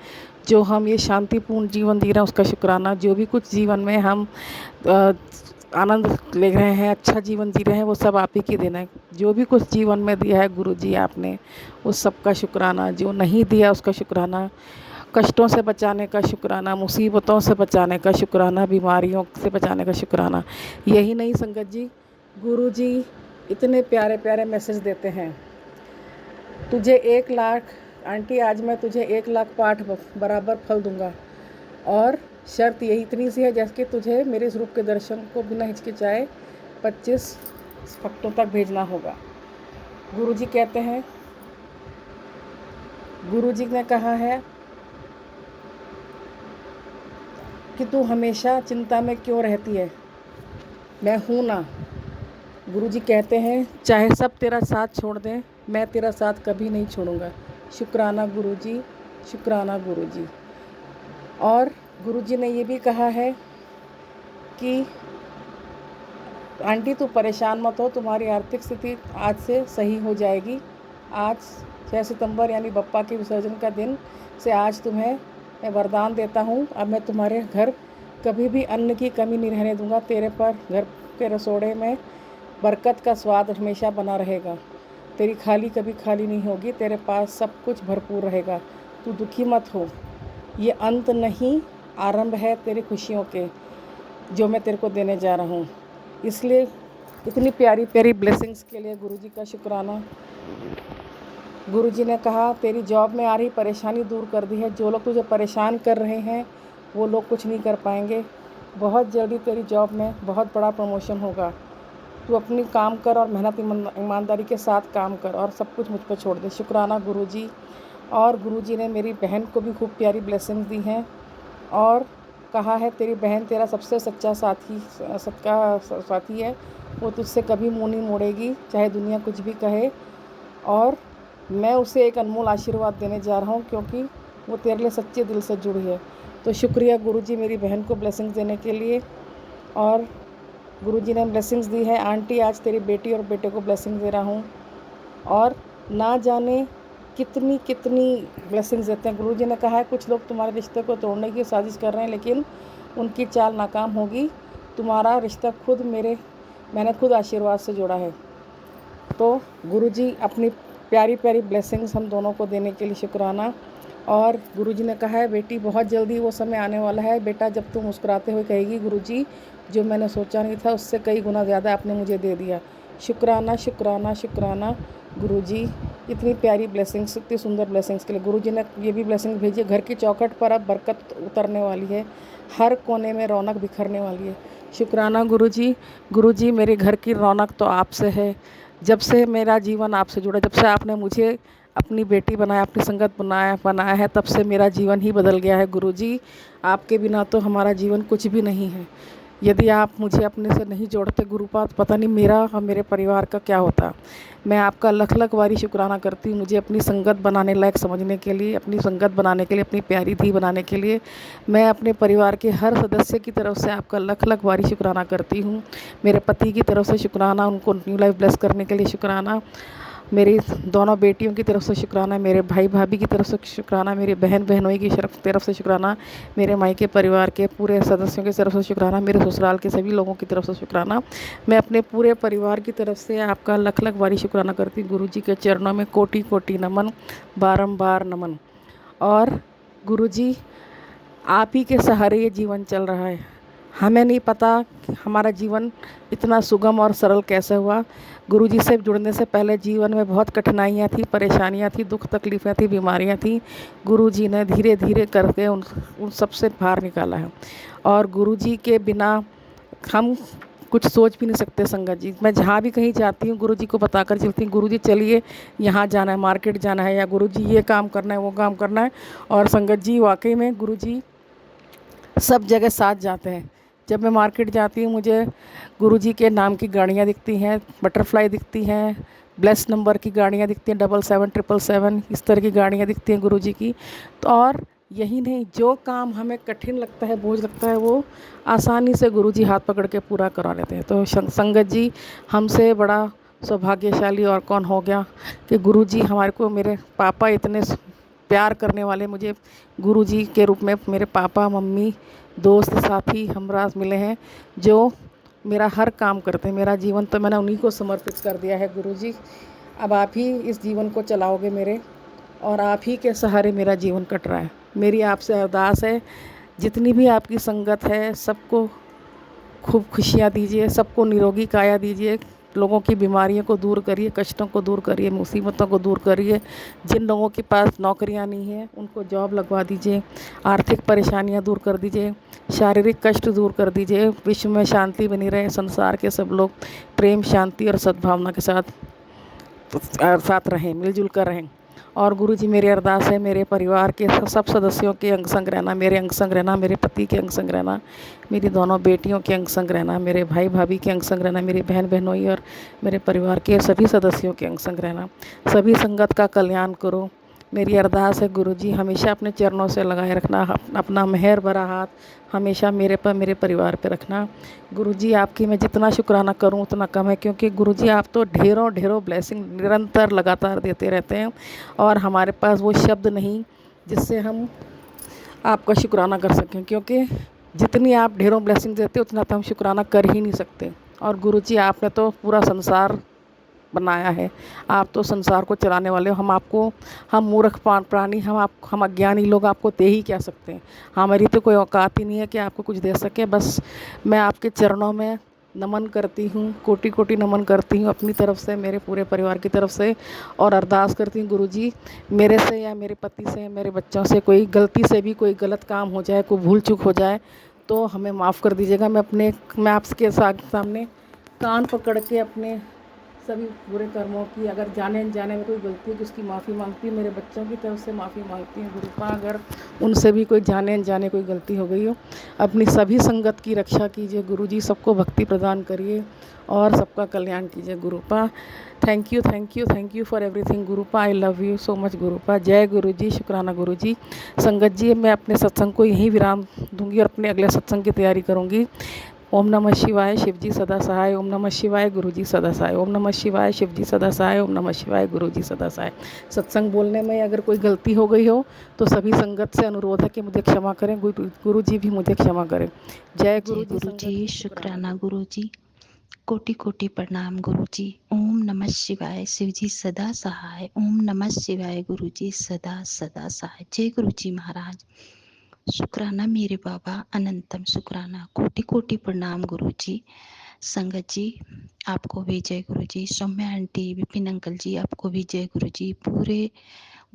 जो हम ये शांतिपूर्ण जीवन जी रहे हैं, उसका शुक्राना। जो भी कुछ जीवन में हम आनंद ले रहे हैं, अच्छा जीवन जी रहे हैं, वो सब आप ही की देन है। जो भी कुछ जीवन में दिया है गुरु जी आपने, उस सब का शुक्राना। जो नहीं दिया उसका शुक्राना। कष्टों से बचाने का शुक्राना, मुसीबतों से बचाने का शुक्राना, बीमारियों से बचाने का शुक्राना। यही नहीं संगत जी, गुरु जी इतने प्यारे प्यारे मैसेज देते हैं। तुझे 1 लाख आंटी, आज मैं तुझे 1 लाख पाठ बराबर फल दूंगा, और शर्त यही इतनी सी है, जैसे कि तुझे मेरे इस रूप के दर्शन को बिना हिचकिचाए 25 भक्तों तक भेजना होगा। गुरु जी कहते हैं, गुरु जी ने कहा है कि तू हमेशा चिंता में क्यों रहती है, मैं हूँ ना। गुरु जी कहते हैं, चाहे सब तेरा साथ छोड़ दें, मैं तेरा साथ कभी नहीं छोड़ूंगा। शुक्राना गुरु जी, शुक्राना गुरु जी। और गुरु जी ने ये भी कहा है कि आंटी तू परेशान मत हो, तुम्हारी आर्थिक स्थिति आज से सही हो जाएगी। आज 6 सितंबर यानी बप्पा के विसर्जन का दिन से आज तुम्हें मैं वरदान देता हूँ, अब मैं तुम्हारे घर कभी भी अन्न की कमी नहीं रहने दूँगा। तेरे पर घर के रसोड़े में बरकत का स्वाद हमेशा बना रहेगा। तेरी खाली कभी खाली नहीं होगी, तेरे पास सब कुछ भरपूर रहेगा। तू दुखी मत हो, ये अंत नहीं आरंभ है तेरी खुशियों के, जो मैं तेरे को देने जा रहा हूँ। इसलिए इतनी प्यारी प्यारी ब्लेसिंग्स के लिए गुरुजी का शुक्राना। गुरुजी ने कहा तेरी जॉब में आ रही परेशानी दूर कर दी है। जो लोग तुझे परेशान कर रहे हैं वो लोग कुछ नहीं कर पाएंगे। बहुत जल्दी तेरी जॉब में बहुत बड़ा प्रमोशन होगा। तू अपनी काम कर और मेहनत ईमानदारी के साथ काम कर और सब कुछ मुझ पर छोड़ दे। शुक्राना गुरुजी। और गुरुजी ने मेरी बहन को भी खूब प्यारी ब्लेसिंग्स दी हैं और कहा है तेरी बहन तेरा सबसे सच्चा साथी है। वो तुझसे कभी मुँह नहीं मोड़ेगी, चाहे दुनिया कुछ भी कहे। और मैं उसे एक अनमोल आशीर्वाद देने जा रहा हूँ, क्योंकि वो तेरे लिए सच्चे दिल से जुड़ी है। तो शुक्रिया गुरुजी मेरी बहन को ब्लेसिंग्स देने के लिए। और गुरुजी ने ब्लेसिंग्स दी है। आंटी आज तेरी बेटी और बेटे को ब्लेसिंग दे रहा हूँ। और ना जाने कितनी कितनी ब्लेसिंग्स देते हैं। गुरुजी ने कहा है कुछ लोग तुम्हारे रिश्ते को तोड़ने की साजिश कर रहे हैं, लेकिन उनकी चाल नाकाम होगी। तुम्हारा रिश्ता मैंने खुद आशीर्वाद से जोड़ा है। तो गुरुजी अपनी प्यारी प्यारी ब्लेसिंग्स हम दोनों को देने के लिए शुक्राना। और गुरुजी ने कहा है बेटी बहुत जल्दी वो समय आने वाला है बेटा जब तुम मुस्कुराते हुए कहेगी गुरुजी जो मैंने सोचा नहीं था उससे कई गुना ज़्यादा आपने मुझे दे दिया। शुक्राना शुक्राना शुक्राना गुरुजी, इतनी प्यारी ब्लेसिंग्स, इतनी सुंदर ब्लेसिंग्स के लिए। गुरुजी ने ये भी ब्लेसिंग भेजी, घर की चौखट पर अब बरकत उतरने वाली है, हर कोने में रौनक बिखरने वाली है। शुक्राना गुरुजी। गुरुजी मेरे घर की रौनक तो आपसे है। जब से मेरा जीवन आपसे जुड़ा, जब से आपने मुझे अपनी बेटी बनाया, अपनी संगत बनाया है, तब से मेरा जीवन ही बदल गया है गुरुजी। आपके बिना तो हमारा जीवन कुछ भी नहीं है। यदि आप मुझे अपने से नहीं जोड़ते गुरुपाद, पता नहीं मेरा और मेरे परिवार का क्या होता। मैं आपका लख लख बारी शुक्राना करती हूँ मुझे अपनी संगत बनाने लायक समझने के लिए, अपनी संगत बनाने के लिए, अपनी प्यारी धी बनाने के लिए। मैं अपने परिवार के हर सदस्य की तरफ से आपका लख लख बारी शुक्राना करती हूँ। मेरे पति की तरफ से शुक्राना, उनको न्यू लाइफ ब्लेस करने के लिए शुक्राना। मेरी दोनों बेटियों की तरफ से शुक्राना, मेरे भाई भाभी की तरफ से शुक्राना, मेरे बहन बहनोई की तरफ से शुक्राना, मेरे मायके परिवार के पूरे सदस्यों की तरफ से शुक्राना, मेरे ससुराल के सभी लोगों की तरफ से शुक्राना। मैं अपने पूरे परिवार की तरफ से आपका लख लख बारी शुक्राना करती हूँ। गुरुजी के चरणों में कोटि कोटि नमन, बारंबार नमन। और गुरुजी आप ही के सहारे ये जीवन चल रहा है। हमें नहीं पता कि हमारा जीवन इतना सुगम और सरल कैसे हुआ। गुरुजी से जुड़ने से पहले जीवन में बहुत कठिनाइयाँ थी, परेशानियाँ थी, दुख तकलीफ़ें थी, बीमारियाँ थी। गुरुजी ने धीरे धीरे करके उन सब से बाहर निकाला है। और गुरुजी के बिना हम कुछ सोच भी नहीं सकते। संगत जी, मैं जहाँ भी कहीं जाती हूँ गुरुजी को बताकर चलती हूँ, गुरुजी चलिए यहाँ जाना है, मार्केट जाना है, या गुरुजी ये काम करना है, वो काम करना है। और संगत जी वाकई में गुरुजी सब जगह साथ जाते हैं। जब मैं मार्केट जाती हूँ मुझे गुरुजी के नाम की गाड़ियाँ दिखती हैं, बटरफ्लाई दिखती हैं, ब्लेस नंबर की गाड़ियाँ दिखती हैं, 7777 इस तरह की गाड़ियाँ दिखती हैं गुरुजी की। तो और यही नहीं, जो काम हमें कठिन लगता है, बोझ लगता है, वो आसानी से गुरुजी हाथ पकड़ के पूरा करा लेते हैं। तो संगत जी, हमसे बड़ा सौभाग्यशाली और कौन हो गया कि गुरुजी हमारे को, मेरे पापा इतने प्यार करने वाले, मुझे गुरुजी के रूप में मेरे पापा मम्मी दोस्त साथी हमराज मिले हैं, जो मेरा हर काम करते हैं। मेरा जीवन तो मैंने उन्हीं को समर्पित कर दिया है। गुरुजी अब आप ही इस जीवन को चलाओगे मेरे, और आप ही के सहारे मेरा जीवन कट रहा है। मेरी आपसे अरदास है, जितनी भी आपकी संगत है सबको खूब खुशियाँ दीजिए, सबको निरोगी काया दीजिए, लोगों की बीमारियों को दूर करिए, कष्टों को दूर करिए, मुसीबतों को दूर करिए। जिन लोगों के पास नौकरियां नहीं है उनको जॉब लगवा दीजिए, आर्थिक परेशानियां दूर कर दीजिए, शारीरिक कष्ट दूर कर दीजिए। विश्व में शांति बनी रहे, संसार के सब लोग प्रेम शांति और सद्भावना के साथ रहें, मिलजुल कर रहें। और गुरुजी मेरी अरदास है, मेरे परिवार के सब सदस्यों के अंग संग रहना, मेरे अंग संग रहना, मेरे पति के अंग संग रहना, मेरी दोनों बेटियों के अंग संग रहना, मेरे भाई भाभी के अंग संग रहना, मेरी बहन बहनोई और मेरे परिवार के सभी सदस्यों के अंग संग रहना। सभी संगत का कल्याण करो। मेरी अरदास है गुरुजी, हमेशा अपने चरणों से लगाए रखना, अपना मेहर भरा हाथ हमेशा मेरे पर, मेरे परिवार पर रखना। गुरुजी आपकी मैं जितना शुक्राना करूं उतना कम है, क्योंकि गुरुजी आप तो ढेरों ढेरों ब्लेसिंग निरंतर लगातार देते रहते हैं, और हमारे पास वो शब्द नहीं जिससे हम आपका शुक्राना कर सकें, क्योंकि जितनी आप ढेरों ब्लेसिंग देते हो उतना तो हम शुक्राना कर ही नहीं सकते। और गुरुजी आपने तो पूरा संसार बनाया है, आप तो संसार को चलाने वाले हो। हम मूर्ख प्राणी, हम अज्ञानी लोग आपको दे ही क्या सकते हैं। हमारी तो कोई औकात ही नहीं है कि आपको कुछ दे सके। बस मैं आपके चरणों में नमन करती हूँ, कोटि कोटि नमन करती हूँ अपनी तरफ से, मेरे पूरे परिवार की तरफ से। और अरदास करती हूँ गुरुजी, मेरे से या मेरे पति से, मेरे बच्चों से कोई गलती से भी कोई गलत काम हो जाए, कोई भूल चूक हो जाए तो हमें माफ़ कर दीजिएगा। मैं आपके सामने कान पकड़ के अपने सभी बुरे कर्मों की, अगर जाने अनजाने में कोई गलती है तो उसकी माफ़ी मांगती हूँ। मेरे बच्चों की तरफ से माफ़ी मांगती हूँ गुरुपा, अगर उनसे भी कोई जाने अनजाने कोई गलती हो गई हो। अपनी सभी संगत की रक्षा कीजिए गुरुजी, सबको भक्ति प्रदान करिए और सबका कल्याण कीजिए गुरुपा। Thank you, thank you, thank you for everything गुरुपा। I love you so much गुरुपा। जय गुरुजी, शुक्राना गुरुजी। संगत जी, मैं अपने सत्संग को यहीं विराम दूंगी और अपने अगले सत्संग की तैयारी करूंगी। ओम नमः शिवाय, शिवजी सदा सहाय। ओम नमः शिवाय, गुरुजी सदा सहाय। ओम नमः शिवाय, शिवजी सदा सहाय। ओम नमः शिवाय, गुरुजी सदा सहाय। सत्संग बोलने में अगर कोई गलती हो गई हो तो सभी संगत से अनुरोध है कि मुझे क्षमा करें, गुरु जी भी मुझे क्षमा करें। जय जय गुरुजी, गुरु जी, संगत जी, शुक्राना शुक्राना गुरु। गुरु जी। कोटि कोटि प्रणाम गुरु जी। ओम नमः शिवाय, शिव जी सदा सहाय। ओम नमः शिवाय, गुरु जी सदा सदा सहाय। जय गुरु जी महाराज। शुक्राना मेरे बाबा, अनंतम शुक्राना, कोटि कोटि प्रणाम गुरु जी। संगत जी, आपको भी जय गुरु जी। सौम्या आंटी, विपिन अंकल जी, आपको भी जय गुरु जी। पूरे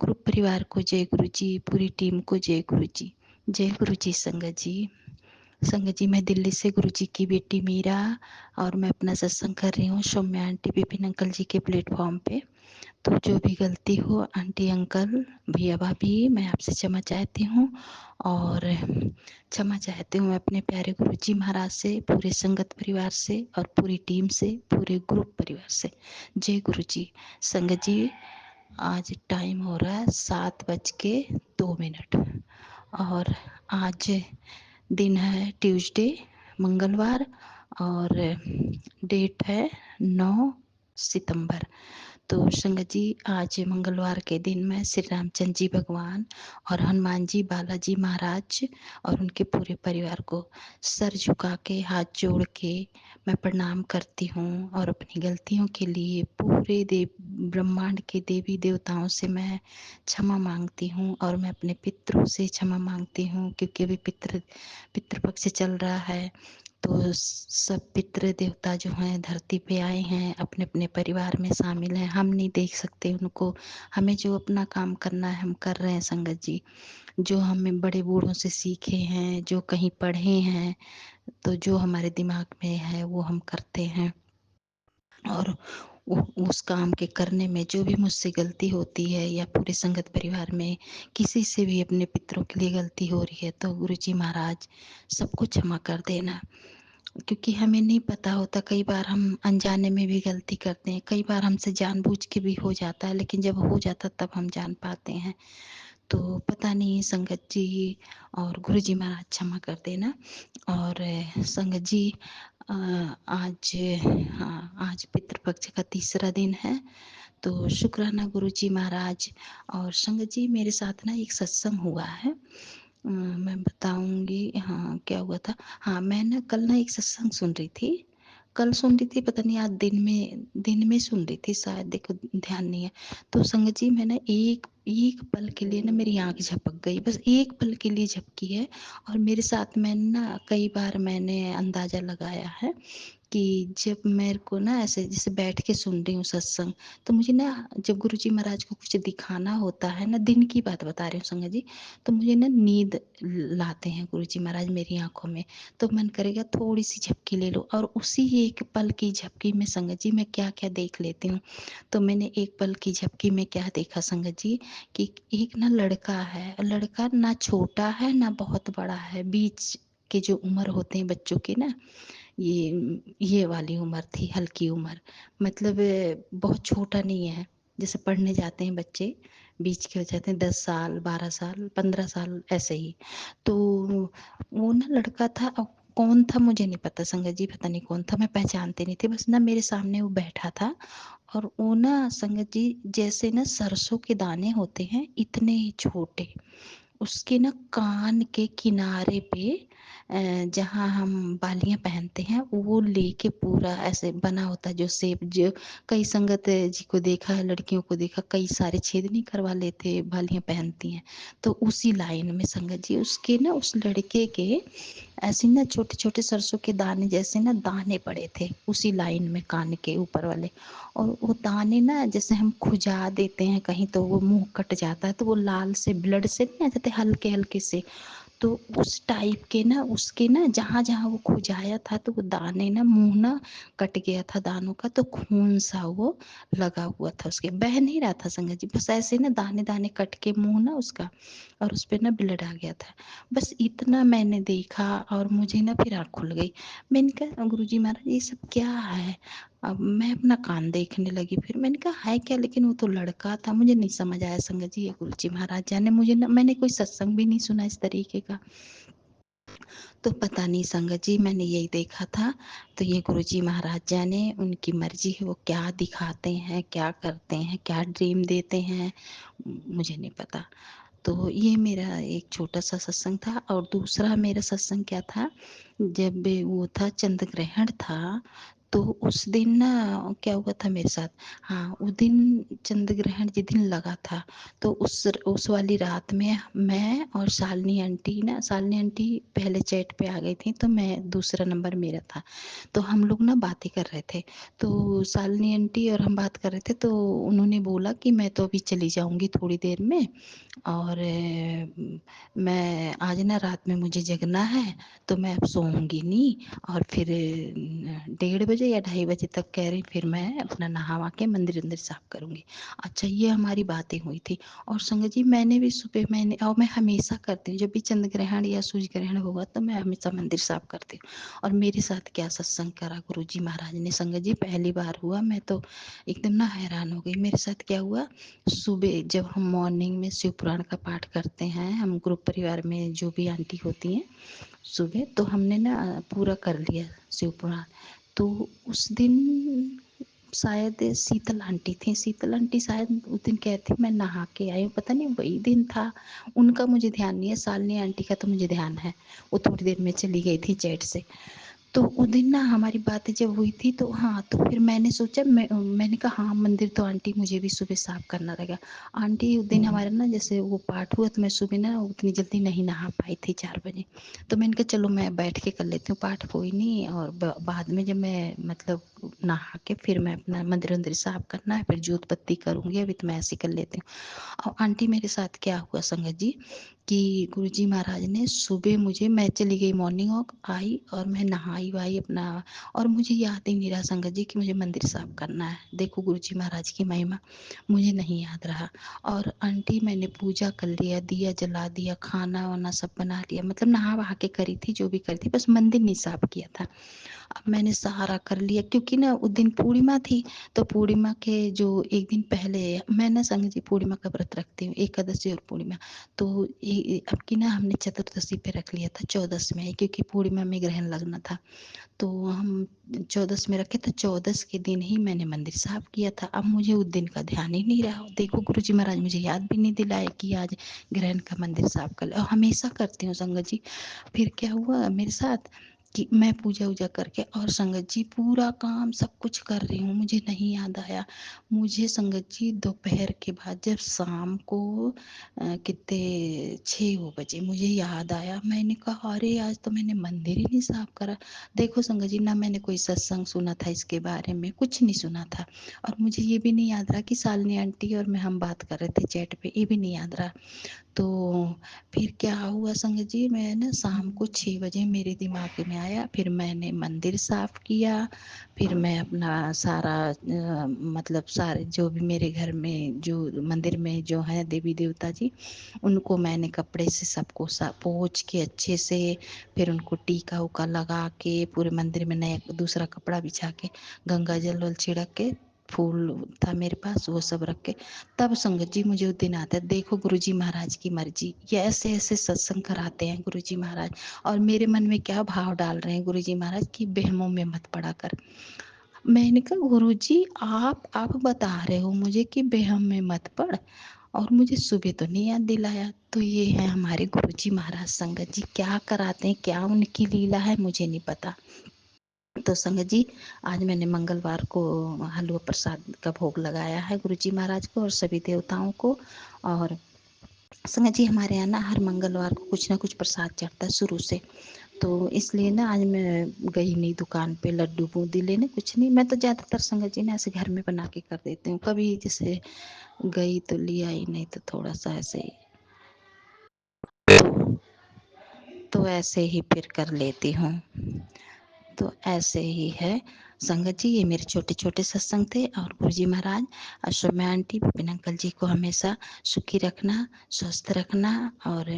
ग्रुप परिवार को जय गुरु जी। पूरी टीम को जय गुरु जी। जय गुरु जी संगत जी। संगत जी, मैं दिल्ली से गुरु जी की बेटी मीरा, और मैं अपना सत्संग कर रही हूँ सौम्या आंटी, विपिन अंकल जी के प्लेटफॉर्म पे। तो जो भी गलती हो आंटी अंकल भैया भाभी, मैं आपसे क्षमा चाहती हूँ। और क्षमा चाहती हूँ मैं अपने प्यारे गुरु जी महाराज से, पूरे संगत परिवार से और पूरी टीम से, पूरे ग्रुप परिवार से। जय गुरु जी। संगत जी, आज टाइम हो रहा है 7:02। और आज दिन है ट्यूसडे, मंगलवार, और डेट है 9 सितंबर। तो संगत जी, आज मंगलवार के दिन में श्री रामचंद्र जी भगवान और हनुमान जी बालाजी महाराज और उनके पूरे परिवार को सर झुका के हाथ जोड़ के मैं प्रणाम करती हूँ। और अपनी गलतियों के लिए पूरे ब्रह्मांड के देवी देवताओं से मैं क्षमा मांगती हूँ। और मैं अपने पितरों से क्षमा मांगती हूँ, क्योंकि अभी पितृपक्ष चल रहा है। तो सब पितृ देवता जो हैं धरती पे आए हैं, अपने अपने परिवार में शामिल हैं। हम नहीं देख सकते उनको, हमें जो अपना काम करना है हम कर रहे हैं संगत जी। जो हमें बड़े बूढ़ों से सीखे हैं, जो कहीं पढ़े हैं, तो जो हमारे दिमाग में है वो हम करते हैं। और उस काम के करने में जो भी मुझसे गलती होती है, या पूरे संगत परिवार में किसी से भी अपने पितरों के लिए गलती हो रही है, तो गुरु जी महाराज सबको क्षमा कर देना। क्योंकि हमें नहीं पता होता, कई बार हम अनजाने में भी गलती करते हैं, कई बार हमसे जानबूझ के भी हो जाता है, लेकिन जब हो जाता तब हम जान पाते हैं। तो पता नहीं संगत जी और गुरु जी महाराज क्षमा कर देना। और संगत जी, आज, हाँ, आज पितृपक्ष का तीसरा दिन है। तो शुक्राना गुरु जी महाराज। और संगत जी, मेरे साथ ना एक सत्संग हुआ है, मैं बताऊंगी। हाँ, क्या हुआ था। हाँ, मैं ना कल ना एक सत्संग सुन रही थी, पता नहीं आज दिन में सुन रही थी शायद, देखो ध्यान नहीं है। तो संगत जी, मैं ना एक एक पल के लिए ना मेरी आंख झपक गई, बस एक पल के लिए झपकी है। और मेरे साथ में ना कई बार मैंने अंदाजा लगाया है कि जब मेरे को ना ऐसे जैसे बैठ के सुन रही हूँ सत्संग, तो मुझे ना जब गुरु जी महाराज को कुछ दिखाना होता है ना, दिन की बात बता रही हूँ संगत जी, तो मुझे ना नींद लाते हैं गुरु जी महाराज मेरी आंखों में। तो मन करेगा थोड़ी सी झपकी ले लो, और उसी एक पल की झपकी में संगत जी मैं क्या क्या देख लेती हूँ। तो मैंने एक पल की झपकी में क्या देखा संगत जी, कि एक ना लड़का है, लड़का ना छोटा है ना बहुत बड़ा है, बीच के जो उम्र होते हैं बच्चों के ना, ये वाली उम्र थी, हल्की उम्र। मतलब बहुत छोटा नहीं है, जैसे पढ़ने जाते हैं बच्चे, बीच के हो जाते हैं 10 साल 12 साल 15 साल ऐसे ही। तो वो ना लड़का था, अब कौन था मुझे नहीं पता संगत जी, पता नहीं कौन था, मैं पहचानती नहीं थी, बस ना मेरे सामने वो बैठा था। और वो ना संगत जी जैसे ना सरसों के दाने होते हैं इतने ही छोटे, उसके ना कान के किनारे पे जहाँ हम बालियां पहनते हैं वो लेके पूरा ऐसे बना होता है जो शेप, जो कई संगत जी को देखा है, लड़कियों को देखा, कई सारे छेद नहीं करवा लेते बालियां पहनती हैं, तो उसी लाइन में संगत जी उसके ना, उस लड़के के ऐसे ना छोटे छोटे सरसों के दाने जैसे ना दाने पड़े थे उसी लाइन में कान के ऊपर वाले। और वो दाने ना जैसे हम खुजा देते हैं कहीं तो वो मुंह कट जाता है तो वो लाल से ब्लड से नहीं आ जाते हल्के हल्के से, तो उस टाइप के ना उसके ना जहाँ जहाँ वो खुजाया था तो वो दाने ना मुंह ना कट गया था दानों का, तो खून सा वो लगा हुआ था, उसके बह नहीं रहा था संगत जी, बस ऐसे ना दाने दाने कट के मुंह ना उसका, और उस पे ना ब्लड आ गया था। बस इतना मैंने देखा और मुझे ना फिर आँख खुल गई। मैंने कहा गुरुजी महाराज ये सब क्या है? अब मैं अपना कान देखने लगी, फिर मैंने कहा है क्या, लेकिन वो तो लड़का था, मुझे नहीं समझ आया संगत जी। ये गुरुजी महाराज जाने, मुझे ना, मैंने कोई सत्संग भी नहीं सुना इस तरीके का, तो पता नहीं संगत जी, मैंने यही देखा था। तो ये गुरुजी महाराज जाने, उनकी मर्जी है, वो क्या दिखाते हैं, क्या करते हैं, क्या ड्रीम देते हैं, मुझे नहीं पता। तो ये मेरा एक छोटा सा सत्संग था। और दूसरा मेरा सत्संग क्या था, जब वो था चंद्र ग्रहण था, तो उस दिन ना क्या हुआ था मेरे साथ, हाँ उस दिन चंद्र ग्रहण जिस दिन लगा था, तो उस वाली रात में मैं और शालिनी आंटी ना, शालिनी आंटी पहले चैट पे आ गई थी तो मैं दूसरा नंबर मेरा था, तो हम लोग ना बातें कर रहे थे, तो शालिनी आंटी और हम बात कर रहे थे, तो उन्होंने बोला कि मैं तो अभी चली जाऊंगी थोड़ी देर में, और मैं आज ना रात में मुझे जगना है, तो मैं अब सोऊंगी नहीं, और फिर 1:30 या 2:30 तक कह रही फिर मैं अपना नहावा के मंदिर अंदर साफ करूंगी। अच्छा ये हमारी बातें हुई थी। और संगत जी मैंने भी सुबह, मैंने, और मैं हमेशा करती हूँ जब भी चंद्र ग्रहण या सूर्य ग्रहण होगा तो मैं हमेशा मंदिर साफ करती हूँ। और मेरे साथ क्या सत्संग करा गुरु जी महाराज ने संगत जी, पहली बार हुआ, मैं तो एकदम ना हैरान हो गई। मेरे साथ क्या हुआ, सुबह जब हम मॉर्निंग में शिव पुराण का पाठ करते हैं, हम ग्रुप परिवार में जो भी आंटी होती हैं सुबह, तो हमने ना पूरा कर लिया शिव पुराण। तो उस दिन शायद शीतल आंटी थी, शीतल आंटी शायद उस दिन कहती मैं नहा के आई हूँ, पता नहीं वही दिन था, उनका मुझे ध्यान नहीं है, शालिनी आंटी का तो मुझे ध्यान है, वो थोड़ी देर में चली गई थी चैट से। तो उस दिन ना हमारी बातें जब हुई थी तो हाँ, तो फिर मैंने सोचा, मैंने कहा हाँ मंदिर तो आंटी मुझे भी सुबह साफ करना रहेगा। आंटी उस दिन हमारा ना जैसे वो पाठ हुआ तो मैं सुबह ना उतनी जल्दी नहीं नहा पाई थी 4 बजे, तो मैंने कहा चलो मैं बैठ के कर लेती हूँ पाठ, कोई नहीं, और बाद में जब मैं मतलब नहा के फिर मैं अपना मंदिर अंदर साफ करना है, फिर जोत बत्ती करूँगी, अभी तो मैं ऐसे कर लेती हूँ। और आंटी मेरे साथ क्या हुआ संगत जी, कि गुरुजी महाराज ने सुबह मुझे, मैं चली गई मॉर्निंग वॉक, आई और मैं नहाई वाई अपना, और मुझे याद ही नहीं रहा संगत जी कि मुझे मंदिर साफ करना है। देखो गुरुजी महाराज की महिमा, मुझे नहीं याद रहा। और आंटी मैंने पूजा कर लिया, दिया जला दिया, खाना वाना सब बना लिया, मतलब नहा वहा के करी थी जो भी करी थी, बस मंदिर नहीं साफ किया था। अब मैंने सहारा कर लिया क्योंकि ना उस दिन पूर्णिमा थी, तो पूर्णिमा के जो एक दिन पहले, मैं ना संग जी पूर्णिमा का व्रत रखती हूँ, एकादशी और पूर्णिमा, तो अब की ना हमने चतुर्दशी पे रख लिया था 14 में, क्योंकि पूर्णिमा में ग्रहण लगना था, तो हम 14 में रखे, तो 14 के दिन ही मैंने मंदिर साफ किया था। अब मुझे उस दिन का ध्यान ही नहीं रहा, देखो गुरुजी महाराज मुझे याद भी नहीं दिलाए कि आज ग्रहण का मंदिर साफ कर ले, और हमेशा करती हूँ संगत जी। फिर क्या हुआ मेरे साथ कि मैं पूजा वूजा करके और संगत जी पूरा काम सब कुछ कर रही हूँ, मुझे नहीं याद आया। मुझे संगत जी दोपहर के बाद जब शाम को कितने 6 बजे मुझे याद आया, मैंने कहा अरे आज तो मैंने मंदिर ही नहीं साफ करा। देखो संगत जी, ना मैंने कोई सत्संग सुना था इसके बारे में, कुछ नहीं सुना था, और मुझे ये भी नहीं याद रहा कि शालिनी आंटी और मैं हम बात कर रहे थे चैट पे, ये भी नहीं याद रहा। तो फिर क्या हुआ संगत जी, मैं ना शाम को 6 बजे मेरे दिमाग में आया, फिर मैंने मंदिर साफ किया, फिर मैं अपना सारा मतलब सारे जो भी मेरे घर में जो मंदिर में जो है देवी देवता जी, उनको मैंने कपड़े से सबको पोंछ के अच्छे से, फिर उनको टीका उका लगा के पूरे मंदिर में नया दूसरा कपड़ा बिछा के, गंगा जल वल छिड़क के, फूल था मेरे पास वो सब रख के, तब संगत जी मुझे उस दिन आता है, देखो गुरुजी महाराज की मर्जी, ये ऐसे ऐसे सत्संग कराते हैं गुरुजी महाराज, और मेरे मन में क्या भाव डाल रहे हैं गुरुजी महाराज की बहमों में मत पड़ा कर। मैंने कहा गुरुजी आप बता रहे हो मुझे कि बेहम में मत पड़, और मुझे सुबह तो नहीं याद दिलाया। तो ये है हमारे गुरुजी महाराज संगत जी, क्या कराते हैं, क्या उनकी लीला है मुझे नहीं पता। तो संगत जी, आज मैंने मंगलवार को हलवा प्रसाद का भोग लगाया है गुरुजी महाराज को और सभी देवताओं को। और संगत जी, हमारे यहाँ ना हर मंगलवार को कुछ ना कुछ प्रसाद चढ़ता है शुरू से। तो इसलिए ना आज मैं गई नहीं दुकान पे लड्डू बूंदी लेने, कुछ नहीं। मैं तो ज़्यादातर संगत जी ना ऐसे घर में बना के कर देती हूँ, कभी जैसे गई तो लिया ही नहीं, तो थोड़ा सा ऐसे ही तो ऐसे ही फिर कर लेती हूँ। तो ऐसे ही है संगत जी, ये मेरे छोटे छोटे सत्संग थे। और गुरुजी महाराज अश्वमय आंटी विपिन अंकल जी को हमेशा सुखी रखना, स्वस्थ रखना और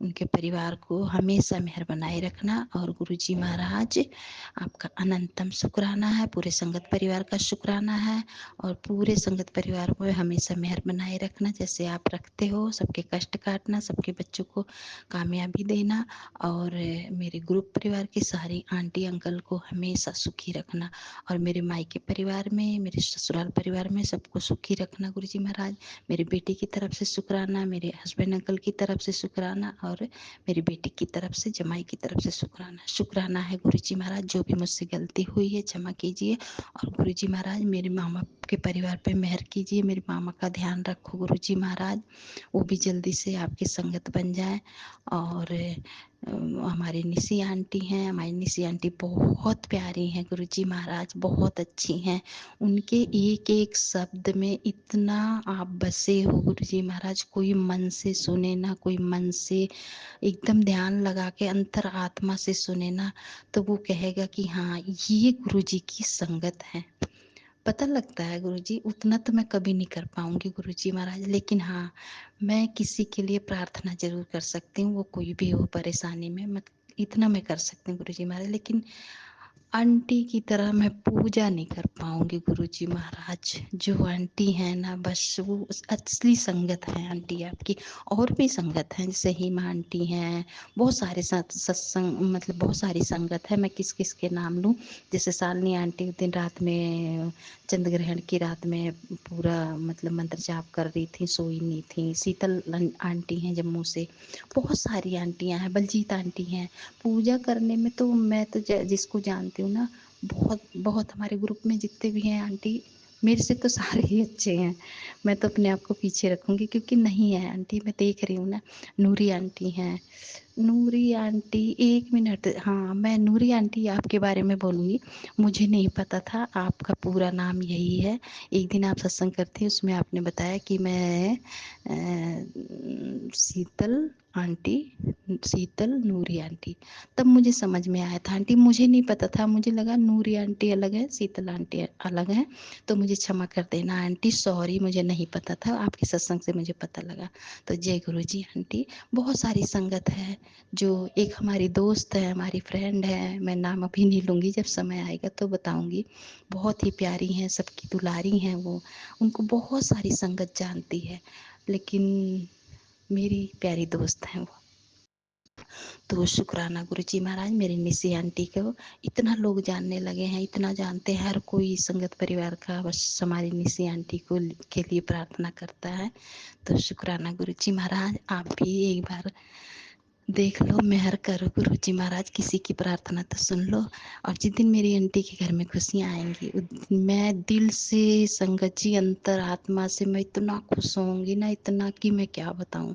उनके परिवार को हमेशा मेहर बनाए रखना। और गुरुजी महाराज आपका अनंतम शुक्राना है, पूरे संगत परिवार का शुक्राना है। और पूरे संगत परिवार को हमेशा मेहर बनाए रखना, जैसे आप रखते हो, सबके कष्ट काटना, सबके बच्चों को कामयाबी देना। और मेरे ग्रुप परिवार के सारी आंटी अंकल को हमेशा सुखी रखना। और मेरे मायके परिवार में, मेरे ससुराल परिवार में सबको सुखी रखना गुरुजी महाराज। मेरी बेटी की तरफ से शुक्राना, मेरे हस्बैंड अंकल की तरफ से शुक्राना और मेरी बेटी की तरफ से, जमाई की तरफ से शुक्राना। शुक्राना है गुरुजी महाराज, जो भी मुझसे गलती हुई है क्षमा कीजिए। और गुरुजी महाराज मेरे मामा के परिवार पे मेहर कीजिए, मेरे मामा का ध्यान रखो गुरुजी महाराज, वो भी जल्दी से आपकी संगत बन जाए। और हमारी निशी आंटी हैं, हमारी निशी आंटी बहुत प्यारी हैं गुरुजी महाराज, बहुत अच्छी हैं। उनके एक एक शब्द में इतना आप बसे हो गुरुजी महाराज, कोई मन से सुने ना, कोई मन से एकदम ध्यान लगा के अंतर आत्मा से सुने ना, तो वो कहेगा कि हाँ ये गुरुजी की संगत है। पता लगता है गुरुजी, उतना तो मैं कभी नहीं कर पाऊंगी गुरुजी महाराज, लेकिन हाँ मैं किसी के लिए प्रार्थना जरूर कर सकती हूँ, वो कोई भी हो परेशानी में, मत इतना मैं कर सकती हूँ गुरुजी महाराज। लेकिन आंटी की तरह मैं पूजा नहीं कर पाऊंगी गुरुजी महाराज। जो आंटी है ना, बस वो असली संगत है आंटी आपकी। और भी संगत हैं, जैसे हिमा आंटी हैं, बहुत सारे सत्संग, मतलब बहुत सारी संगत है, मैं किस किस के नाम लूँ। जैसे शालिनी आंटी दिन रात में, चंद्र ग्रहण की रात में पूरा मतलब मंत्र जाप कर रही थी, सोई नहीं थी। शीतल आंटी हैं जम्मू से, बहुत सारी आंटियां हैं, बलजीत आंटी हैं। पूजा करने में तो मैं तो जिसको जानती हूँ ना, बहुत बहुत हमारे ग्रुप में जितने भी हैं आंटी, मेरे से तो सारे ही अच्छे हैं। मैं तो अपने आप को पीछे रखूंगी, क्योंकि नहीं है आंटी, मैं देख रही हूँ ना। नूरी आंटी हैं, नूरी आंटी, एक मिनट, हाँ मैं नूरी आंटी आपके बारे में बोलूँगी। मुझे नहीं पता था आपका पूरा नाम यही है। एक दिन आप सत्संग करती, उसमें आपने बताया कि मैं शीतल आंटी, शीतल नूरी आंटी, तब मुझे समझ में आया था आंटी। मुझे नहीं पता था, मुझे लगा नूरी आंटी अलग है, शीतल आंटी अलग है। तो मुझे क्षमा कर देना आंटी, सॉरी, मुझे नहीं पता था, आपके सत्संग से मुझे पता लगा। तो जय गुरु जी आंटी। बहुत सारी संगत है, जो एक हमारी दोस्त है, हमारी फ्रेंड है, मैं नाम अभी नहीं लूँगी, जब समय आएगा तो बताऊँगी। बहुत ही प्यारी हैं, सबकी दुलारी हैं वो, उनको बहुत सारी संगत जानती है, लेकिन मेरी प्यारी दोस्त हैं वो। तो शुक्राना गुरुजी महाराज, मेरी निशी आंटी को इतना लोग जानने लगे हैं, इतना जानते हैं, हर कोई संगत परिवार का बस हमारी निशी आंटी को के लिए प्रार्थना करता है। तो शुक्राना गुरुजी महाराज, आप भी एक बार देख लो, मेहर करो गुरुजी महाराज, किसी की प्रार्थना तो सुन लो। और जिस दिन मेरी आंटी के घर में खुशियाँ आएंगी, उस दिन मैं दिल से संगत जी, अंतर आत्मा से मैं इतना खुश होंगी ना, इतना कि मैं क्या बताऊं।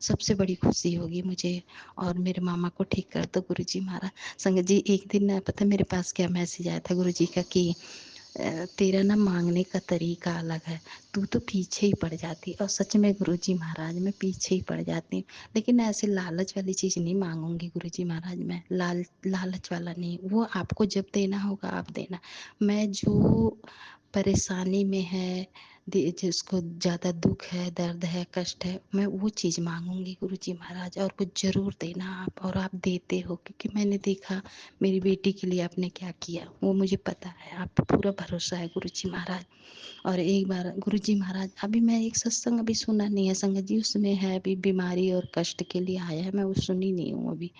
सबसे बड़ी खुशी होगी मुझे। और मेरे मामा को ठीक कर दो गुरुजी महाराज। संगत जी, एक दिन पता मेरे पास क्या मैसेज आया था गुरुजी का कि तेरा ना मांगने का तरीका अलग है, तू तो पीछे ही पड़ जाती। और सच में गुरुजी महाराज, मैं पीछे ही पड़ जाती हूँ। लेकिन ऐसे लालच वाली चीज़ नहीं मांगूंगी गुरुजी महाराज, मैं लालच वाला नहीं। वो आपको जब देना होगा आप देना। मैं जो परेशानी में है, जिसको ज़्यादा दुख है, दर्द है, कष्ट है, मैं वो चीज़ मांगूंगी गुरुजी महाराज, और कुछ ज़रूर देना आप। और आप देते हो, क्योंकि मैंने देखा मेरी बेटी के लिए आपने क्या किया, वो मुझे पता है। आप पे पूरा भरोसा है गुरुजी महाराज। और एक बार गुरुजी महाराज, अभी मैं एक सत्संग अभी सुना नहीं है संगत जी, उसमें है अभी बीमारी और कष्ट के लिए आया है, मैं वो सुनी नहीं हूँ अभी,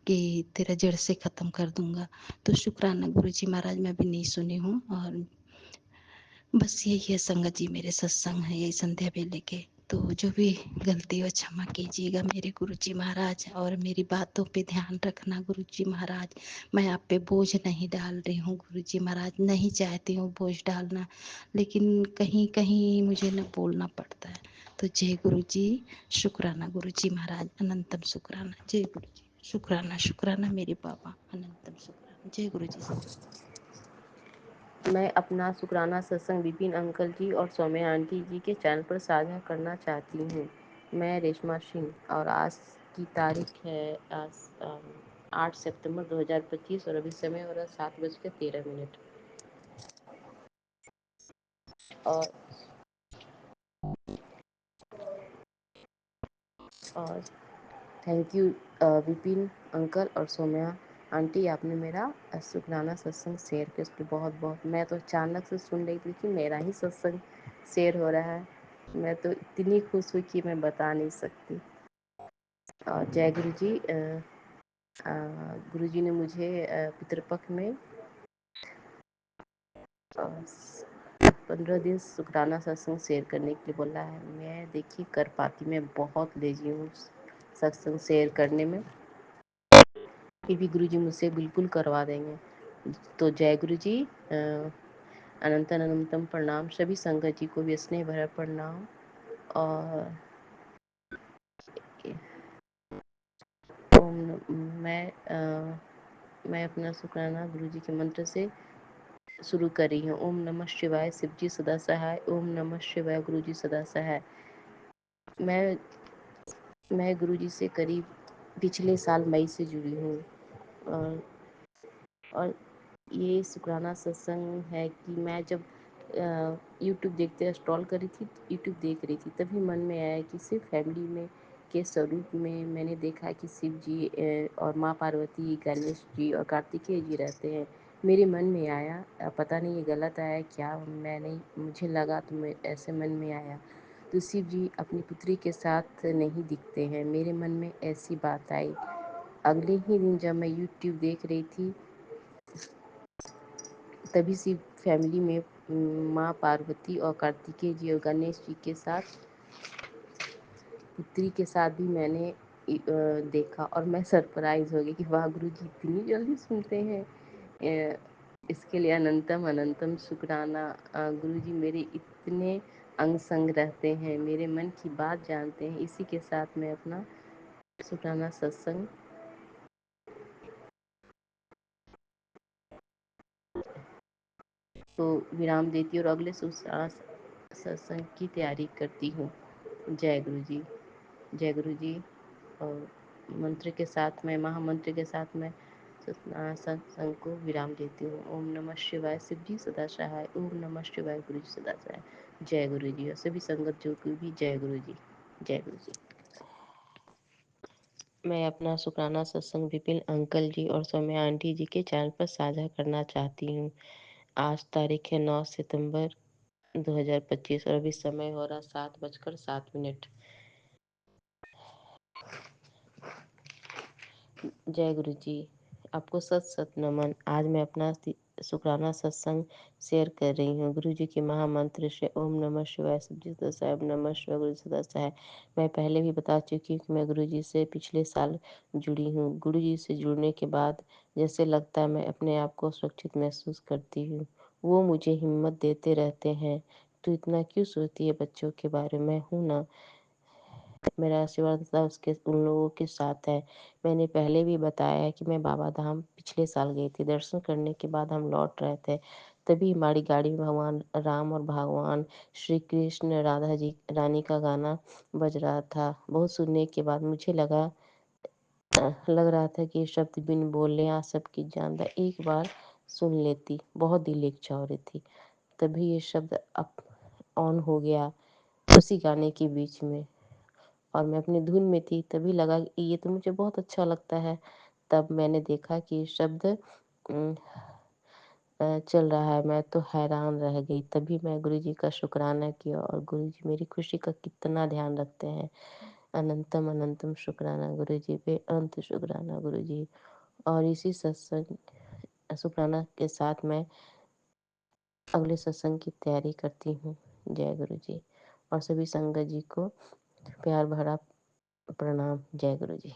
कि तेरा जड़ से ख़त्म कर दूंगा। तो शुक्राना गुरुजी महाराज, मैं भी नहीं सुनी हूँ। और बस यही है संगत जी, मेरे सत्संग है यही संध्या बेले के। तो जो भी गलती हो क्षमा कीजिएगा मेरे गुरुजी महाराज, और मेरी बातों पे ध्यान रखना गुरुजी महाराज। मैं आप पे बोझ नहीं डाल रही हूँ गुरुजी महाराज, नहीं चाहती हूँ बोझ डालना, लेकिन कहीं कहीं मुझे न बोलना पड़ता है। तो जय गुरुजी, शुक्राना गुरुजी महाराज, अनंतम शुक्राना। जय गुरुजी, शुक्राना शुक्राना मेरे बाबा, अनंतम शुक्राना। जय गुरुजी सदा। मैं अपना शुक्राना सत्संग विपिन अंकल जी और सौम्या आंटी जी के चैनल पर साझा करना चाहती हूँ। मैं रेशमा सिंह, और आज की तारीख है 8 सितंबर 2025, और अभी समय हो रहा है 7:13। और और थैंक यू विपिन अंकल और सौम्या आंटी, आपने मेरा शुक्राना सत्संग शेयर किया, उसके बहुत बहुत। मैं तो अचानक से सुन रही थी कि मेरा ही सत्संग शेयर हो रहा है। मैं तो इतनी खुश हुई कि मैं बता नहीं सकती। और जय गुरु जी। गुरु जी ने मुझे पितृपक्ष में 15 दिन शुक्राना सत्संग शेयर करने के लिए बोला है। मैं देखिए कर पाती, मैं बहुत लेजी हूँ सत्संग शेयर करने में, फिर भी गुरु जी मुझसे बिल्कुल करवा देंगे। तो जय गुरु जी। अनंतन अनंतम प्रणाम, सभी संगत जी को भी स्नेह भरा प्रणाम। और मैं अपना शुक्राना गुरु जी के मंत्र से शुरू कर रही हूँ। ओम नमः शिवाय, शिव जी सदा सहाय। ओम नमः शिवाय, गुरु जी सदा सहाय। मैं गुरु जी से करीब पिछले साल मई से जुड़ी हूँ। और और ये शुक्राना सत्संग है कि मैं जब यूट्यूब देखते स्क्रॉल कर रही थी, यूट्यूब देख रही थी, तभी मन में आया कि सिर्फ फैमिली में के स्वरूप में मैंने देखा कि शिव जी और माँ पार्वती, गणेश जी और कार्तिकेय जी रहते हैं। मेरे मन में आया, पता नहीं ये गलत आया क्या, मैंने मुझे लगा तो मैं ऐसे मन में आया। तो शिव जी अपनी पुत्री के साथ नहीं दिखते हैं, मेरे मन में ऐसी बात आई। अगले ही दिन जब मैं यूट्यूब देख रही थी, तभी से फैमिली में माँ पार्वती और कार्तिकेय जी और गणेश जी के साथ पुत्री के साथ भी मैंने देखा, और मैं सरप्राइज हो गई कि वाह गुरु जी इतनी जल्दी सुनते हैं। इसके लिए अनंतम अनंतम शुक्राना। गुरु जी मेरे इतने अंग संग रहते हैं, मेरे मन की बात जानते हैं। इसी के साथ मैं अपना शुक्राना सत्संग तो विराम देती हूँ और अगले शुक्राना सत्संग की तैयारी करती हूँ। जय गुरु जी। जय गुरु जी। और मंत्र के साथ में, महामंत्र के साथ में सत्संग को विराम देती हूँ। ओम नमः शिवाय, शिव जी सदा सहाय। ओम नमः शिवाय, गुरु जी सदा सहाय। जय गुरु जी। और सभी संगत जो को भी जय गुरु जी। जय गुरु जी। मैं अपना शुक्राना सत्संग विपिन अंकल जी और सौम्या आंटी जी के चैनल पर साझा करना चाहती हूँ। आज तारीख है 9 सितंबर 2025, और अभी समय हो रहा 7:07। जय गुरु जी। आपको सत सत नमन। आज मैं अपना शुक्राना सत्संग शेयर कर रही हूँ। गुरु जी के महामंत्र से ओम नमः शिवाय, शिव जी सदा सहाय। ओम नमः शिवाय, गुरु जी सदा सहाय। मैं पहले भी बता चुकी हूँ कि मैं गुरु जी से पिछले साल जुड़ी हूँ। गुरु जी से जुड़ने के बाद जैसे लगता है मैं अपने आप को सुरक्षित महसूस करती हूँ। वो मुझे हिम्मत देते रहते हैं, तू इतना क्यों सोचती है बच्चों के बारे में, हूँ ना। मेरा आशीर्वाद सदा उसके उन लोगों के साथ है। मैंने पहले भी बताया है कि मैं बाबा धाम पिछले साल गई थी। दर्शन करने के बाद हम लौट रहे थे, तभी हमारी गाड़ी में भगवान राम और भगवान श्री कृष्ण राधा जी रानी का गाना बज रहा था। बहुत सुनने के बाद मुझे लग रहा था कि ये शब्द बिन बोले आ सबकी जानदा, एक बार सुन लेती। बहुत दिल एक चाह रही थी, तभी ये शब्द अप ऑन हो गया उसी गाने के बीच में, और मैं अपनी धुन में थी। तभी लगा कि ये तो मुझे बहुत अच्छा लगता है। तब मैंने देखा कि ये शब्द अम, चल रहा है। मैं तो हैरान रह गई। तभी मैं गुरु जी का शुक्राना किया, और गुरु जी मेरी खुशी का कितना ध्यान रखते हैं। अनंतम अनंतम शुक्राना गुरु जी, बेअंत शुक्राना गुरु जी। और इसी सत्संग शुक्राना के साथ मैं अगले सत्संग की तैयारी करती हूँ। जय गुरु जी। और सभी संगत जी को प्यार भरा प्रणाम। जय गुरु जी।